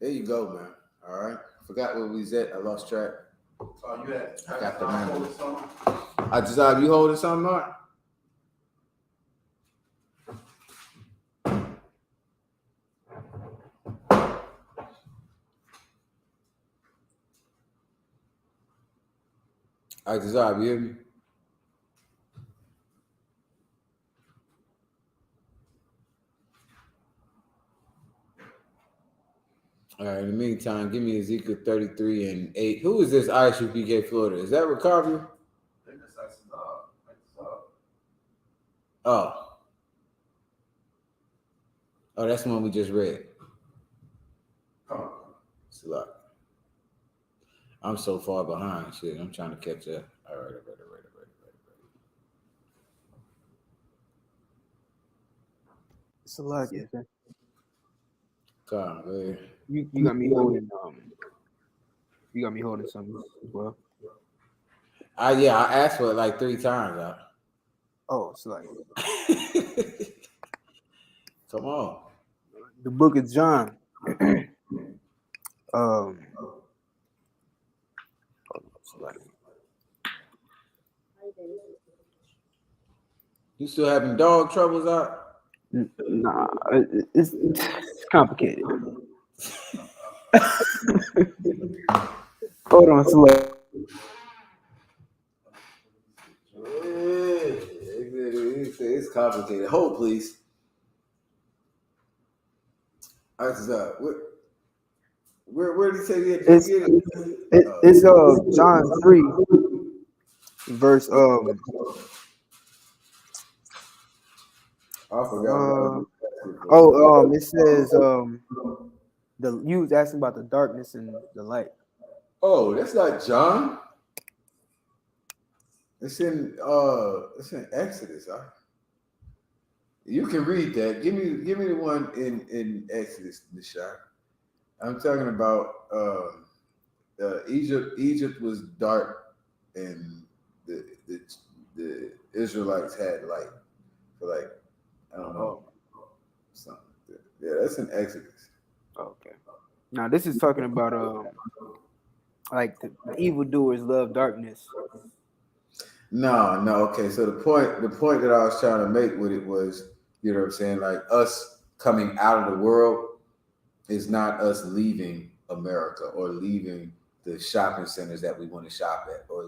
There you go, man. All right. Forgot where we was at. I lost track. Oh, you had. I got the memory. holding something? I just you holding something, Mark? I just you hear me? All right, in the meantime, give me Ezekiel 33 and 8. Who is this I.S.U.P.K. Florida? Is that Recovery? I think that's ISUP. Oh. Oh, that's the one we just read. Oh. It's a lot. I'm so far behind. Shit, I'm trying to catch up. All right. It's a lot, yeah. Come on, man. You got me holding you got me holding something as well. I asked for it like 3 times. Oh, it's like Come on. the book of John. You still having dog troubles out? Nah, it's complicated. Hold on, select. It's complicated. Hold, please. Where did he say he had to get it? It's John 3, verse I forgot. it says you was asking about the darkness and the light. Oh, that's not John. It's in Exodus. You can read that. Give me the one in Exodus, Nishai. I'm talking about Egypt. Egypt was dark, and the Israelites had light for like I don't know something. Like that. Yeah, that's in Exodus. Okay. Now this is talking about like the evildoers love darkness. No. Okay, so the point that I was trying to make with it was, you know what I'm saying, like us coming out of the world is not us leaving America or leaving the shopping centers that we want to shop at or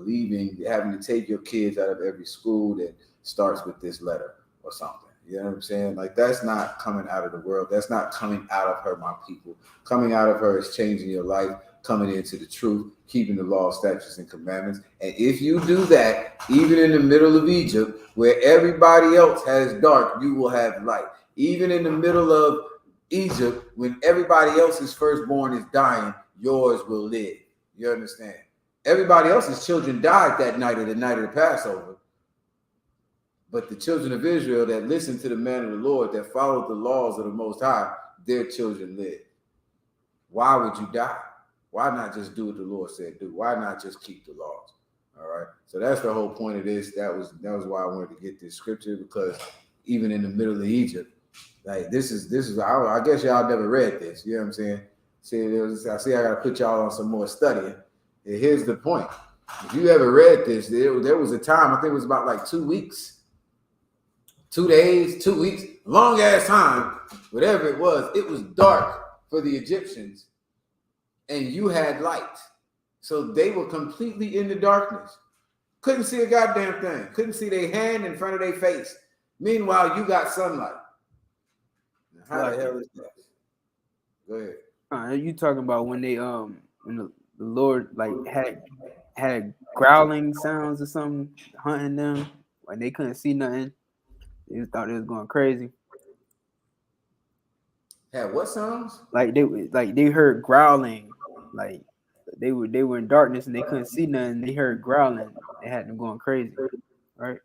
having to take your kids out of every school that starts with this letter or something. You know what I'm saying? Like that's not coming out of the world. That's not coming out of her, my people. Coming out of her is changing your life, coming into the truth, keeping the law, statutes, and commandments. And if you do that, even in the middle of Egypt, where everybody else has dark, you will have light. Even in the middle of Egypt, when everybody else's firstborn is dying, yours will live. You understand? Everybody else's children died that night of the Passover. But the children of Israel that listened to the man of the Lord, that followed the laws of the Most High, their children live. Why would you die? Why not just do what the Lord said do? Why not just keep the laws? All right. So that's the whole point of this. That was why I wanted to get this scripture, because even in the middle of Egypt, like this is I guess y'all never read this. You know what I'm saying? I see I got to put y'all on some more studying. And here's the point. If you ever read this, there was a time, I think it was about like 2 weeks. 2 days, 2 weeks, long ass time, whatever it was dark for the Egyptians, and you had light. So they were completely in the darkness. Couldn't see a goddamn thing. Couldn't see their hand in front of their face. Meanwhile, you got sunlight. How the hell is that? Go ahead. You talking about when they when the Lord like had growling sounds or something hunting them when they couldn't see nothing? They thought they was going crazy. Had what sounds? Like they heard growling. Like they were in darkness and they couldn't see nothing. They heard growling. They had them going crazy. Right?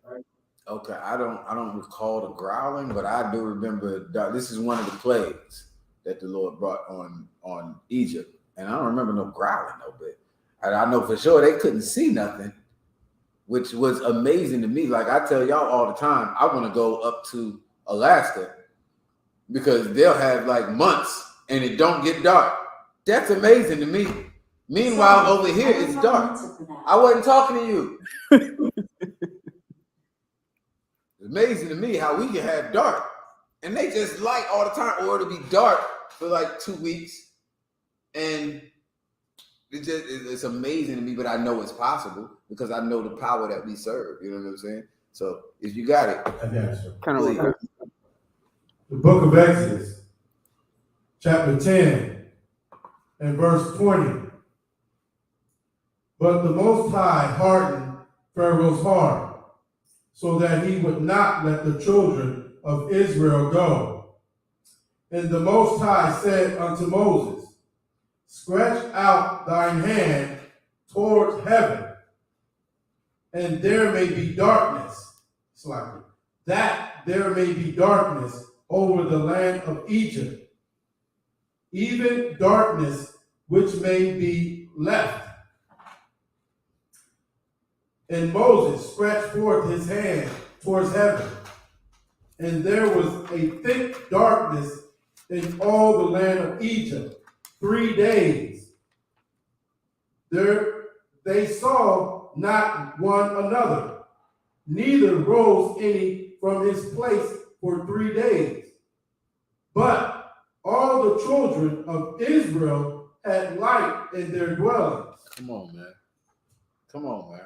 Okay, I don't recall the growling, but I do remember this is one of the plagues that the Lord brought on Egypt, and I don't remember no growling though. But I know for sure they couldn't see nothing, which was amazing to me. Like I tell y'all all the time, I want to go up to Alaska because they'll have like months and it don't get dark. That's amazing to me. Meanwhile, over here it's dark. I wasn't talking to you. It's amazing to me how we can have dark and they just light all the time, or it'll be dark for like 2 weeks, and it's amazing to me. But I know it's possible because I know the power that we serve. You know what I'm saying? So if you got it, I got you. Kind of like The book of Exodus, chapter 10 and verse 20. But the Most High hardened Pharaoh's heart, so that he would not let the children of Israel go. And the Most High said unto Moses, stretch out thine hand towards heaven, and there may be darkness, that there may be darkness over the land of Egypt, even darkness which may be left. And Moses stretched forth his hand towards heaven, and there was a thick darkness in all the land of Egypt 3 days. There they saw not one another, neither rose any from his place for 3 days. But all the children of Israel had light in their dwellings. come on, man. Come on, man.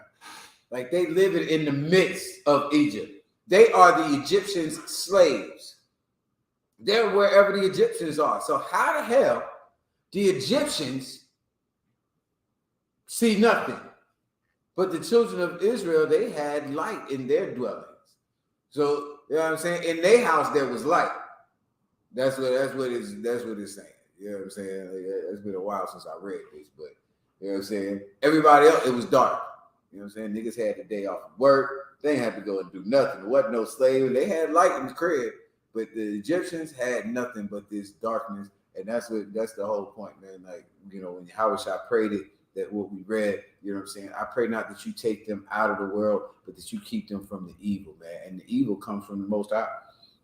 Like they live in the midst of Egypt. They are the Egyptians' slaves. They're wherever the Egyptians are. So how the hell the Egyptians see nothing? But the children of Israel, they had light in their dwellings. So you know what I'm saying? In their house there was light. That's what it's saying. You know what I'm saying? Like, it's been a while since I read this, but you know what I'm saying? Everybody else, it was dark. You know what I'm saying? Niggas had the day off of work. They didn't have to go and do nothing. There wasn't no slave. They had light in the crib, but the Egyptians had nothing but this darkness. And that's the whole point, man. Like, you know, when YAHANNA prayed it, that what we read, you know what I'm saying? I pray not that you take them out of the world, but that you keep them from the evil, man. And the evil comes from the Most High.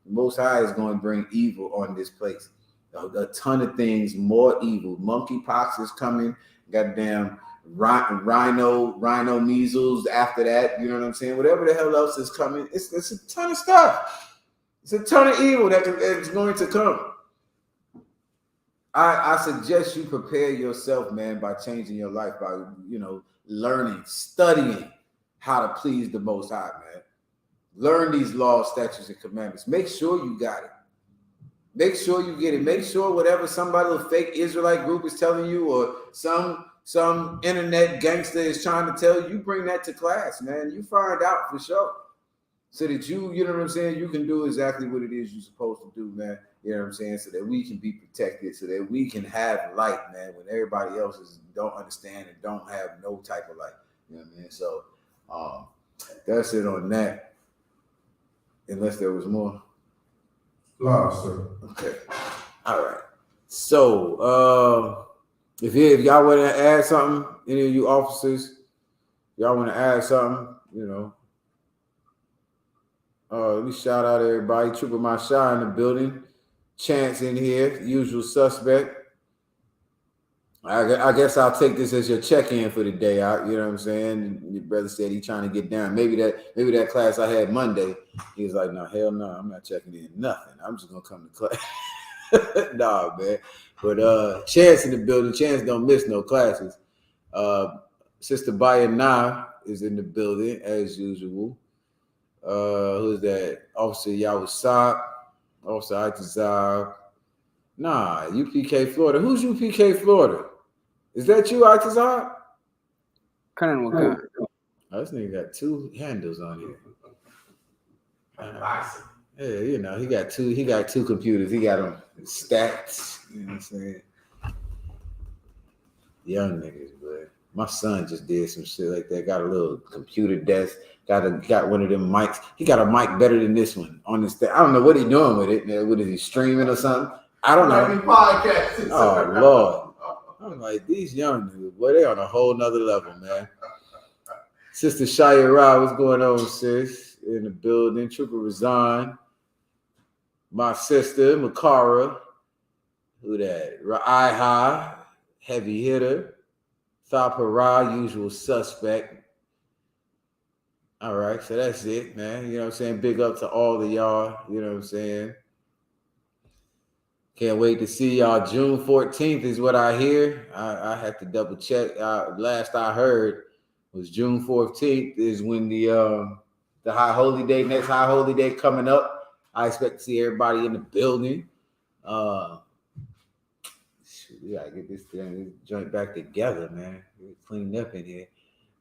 The Most High is going to bring evil on this place. A ton of things, more evil. Monkeypox is coming. Goddamn rhino measles after that. You know what I'm saying? Whatever the hell else is coming, it's a ton of stuff. It's a ton of evil that is going to come. I suggest you prepare yourself, man, by changing your life, by, you know, learning, studying how to please the Most High, man. Learn these laws, statutes, and commandments. Make sure you got it. Make sure you get it. Make sure whatever somebody, a fake Israelite group is telling you, or some internet gangster is trying to tell you, bring that to class, man. You find out for sure. So that you know what I'm saying, you can do exactly what it is you're supposed to do, man. You know what I'm saying? So that we can be protected, so that we can have light, man, when everybody else don't understand and don't have no type of light. You know what I mean? So that's it on that. Unless there was more. Lost, sir. Okay. All right. So if y'all want to add something, any of you officers, y'all want to add something, you know. Let me shout out everybody. Trooper Masha in the building. Chance in here, usual suspect. I guess I'll take this as your check-in for the day out. You know what I'm saying? Your brother said he's trying to get down. Maybe that class I had Monday, he was like, no, hell no, I'm not checking in nothing. I'm just gonna come to class. Nah, man. But Chance in the building. Chance don't miss no classes. Sister YAHANNA is in the building as usual. Who's that? Officer YAHANNA, Officer I.S.U.P.K. Nah, U.P.K. Florida. Who's U.P.K. Florida? Is that you, I.S.U.P.K? kind Oh, this nigga got two handles on here. Yeah, you know, he got two computers. He got them stats. You know what I'm saying? Young niggas, but my son just did some shit like that. Got a little computer desk. Got one of them mics. He got a mic better than this one on this thing. I don't know what he's doing with it. What is he streaming or something? I don't know. Podcast. Oh Lord. I'm like, these young niggas, boy, they on a whole nother level, man. Sister Shia Ra, what's going on, sis? In the building. Trooper Razan. My sister, Makara. Who that? Ra'aiha, heavy hitter. Thapara, usual suspect. All right, so that's it, man. You know what I'm saying? Big up to all of y'all. You know what I'm saying? Can't wait to see y'all. June 14th is what I hear. I have to double check. Last I heard was June 14th is when the High Holy Day, next High Holy Day coming up. I expect to see everybody in the building. We gotta get this joint back together, man. We're cleaned up in here.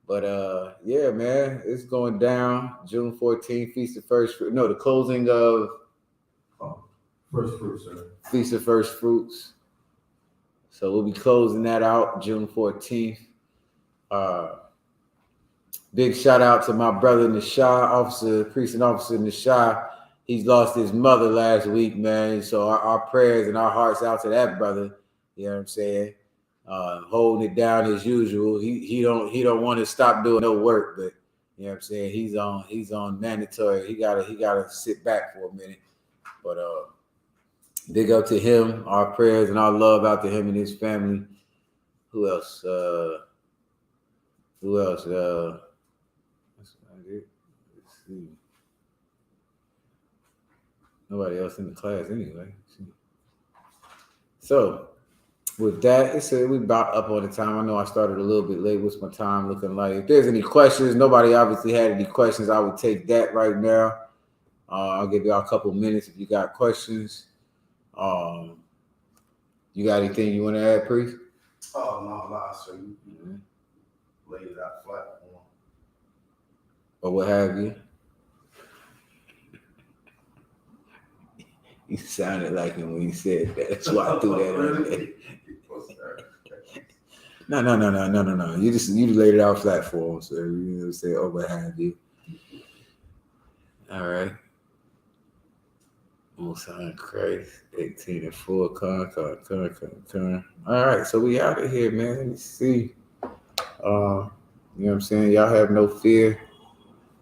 But yeah, man, it's going down. June 14th, Feast of First Fruit. No, the closing of First fruits, sir. Feast of First Fruits. So we'll be closing that out June 14th. Big shout out to my brother Nashai, precinct officer Nashai. He's lost his mother last week, man. So our prayers and our hearts out to that brother. You know what I'm saying? Holding it down as usual. He don't want to stop doing no work, but you know what I'm saying? He's on mandatory. He gotta sit back for a minute. But big up to him, our prayers and our love out to him and his family. Who else? That's about it. Let's see. Nobody else in the class anyway. So with that, it's we about up on the time. I know I started a little bit late. What's my time looking like? If there's any questions, nobody obviously had any questions. I would take that right now. I'll give y'all a couple minutes if you got questions. You got anything you want to add, Priest? Oh, no, last so you laid it out flat for him. Or what have you? You sounded like him when you said that. That's why I threw that on there. No. You laid it out flat for him, so you say, "Oh, what have you?" All right. Most High Christ, 18 and 4. Con. All right, so we out of here, man. Let me see. You know what I'm saying? Y'all have no fear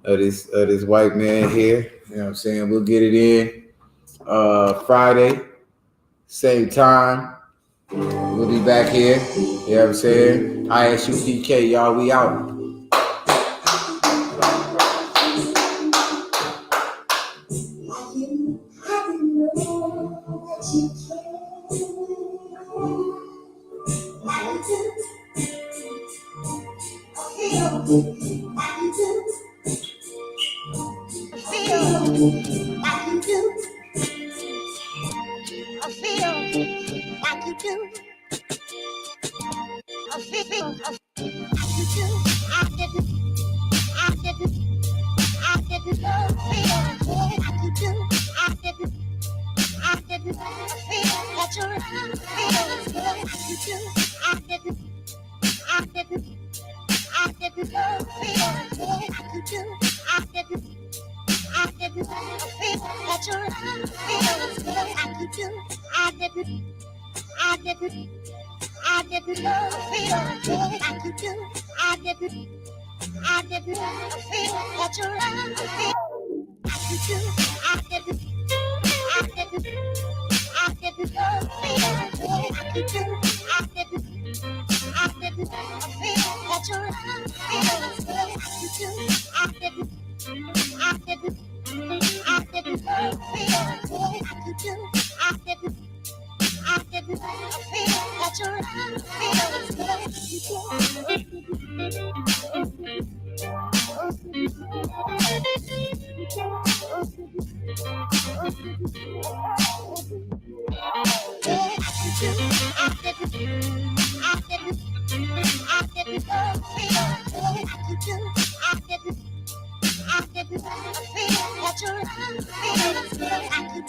of this white man here. You know what I'm saying? We'll get it in. Friday, same time. We'll be back here. You know what I'm saying? I.S.U.P.K, y'all, we out.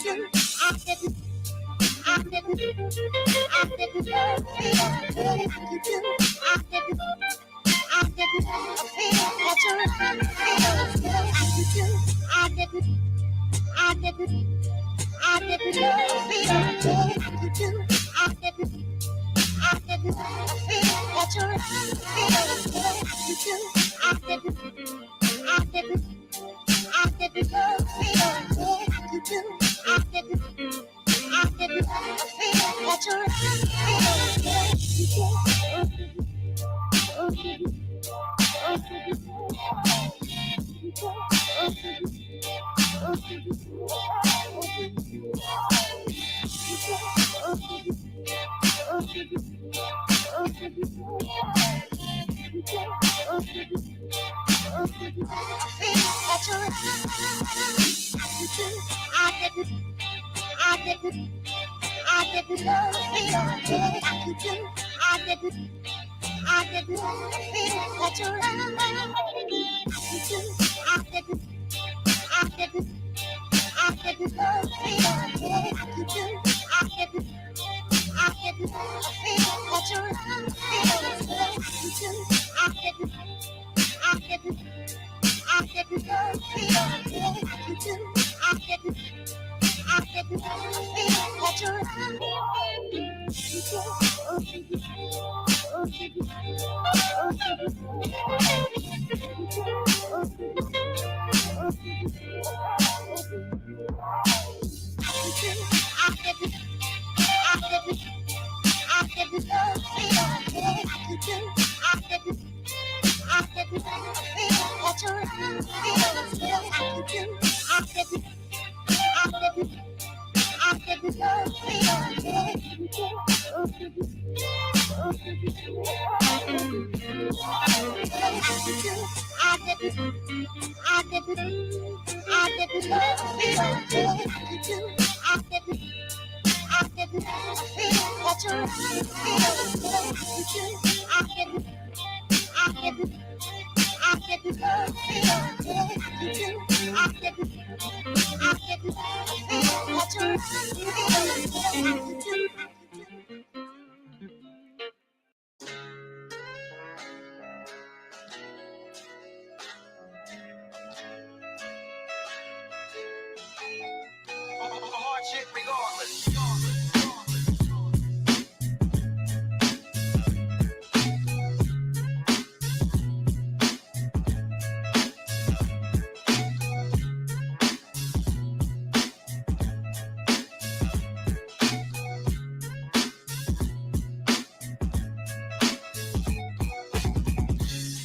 Hardship regardless.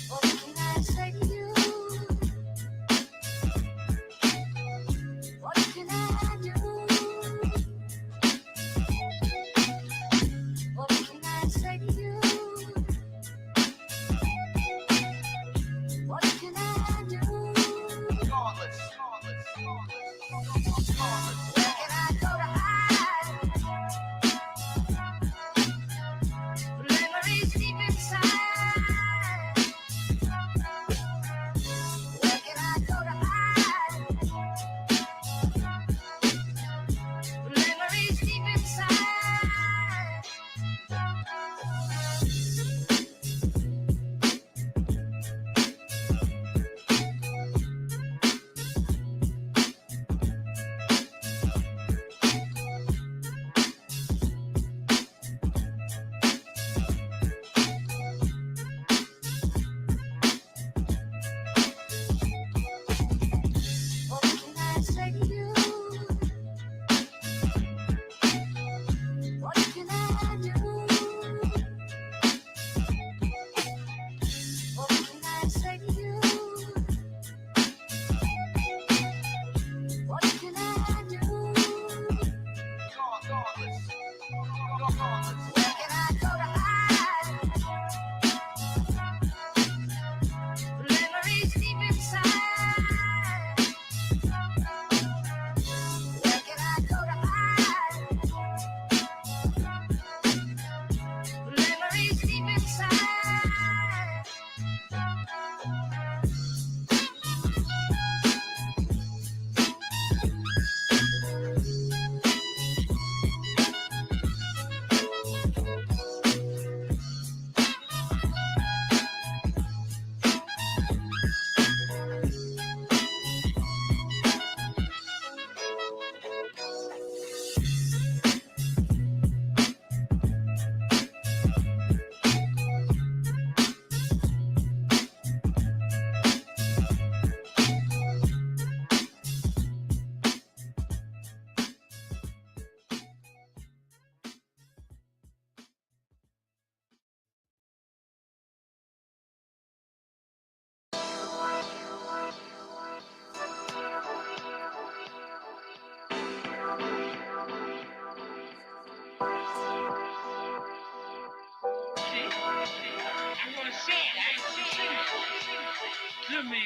What can I say to you? What can I do? To me.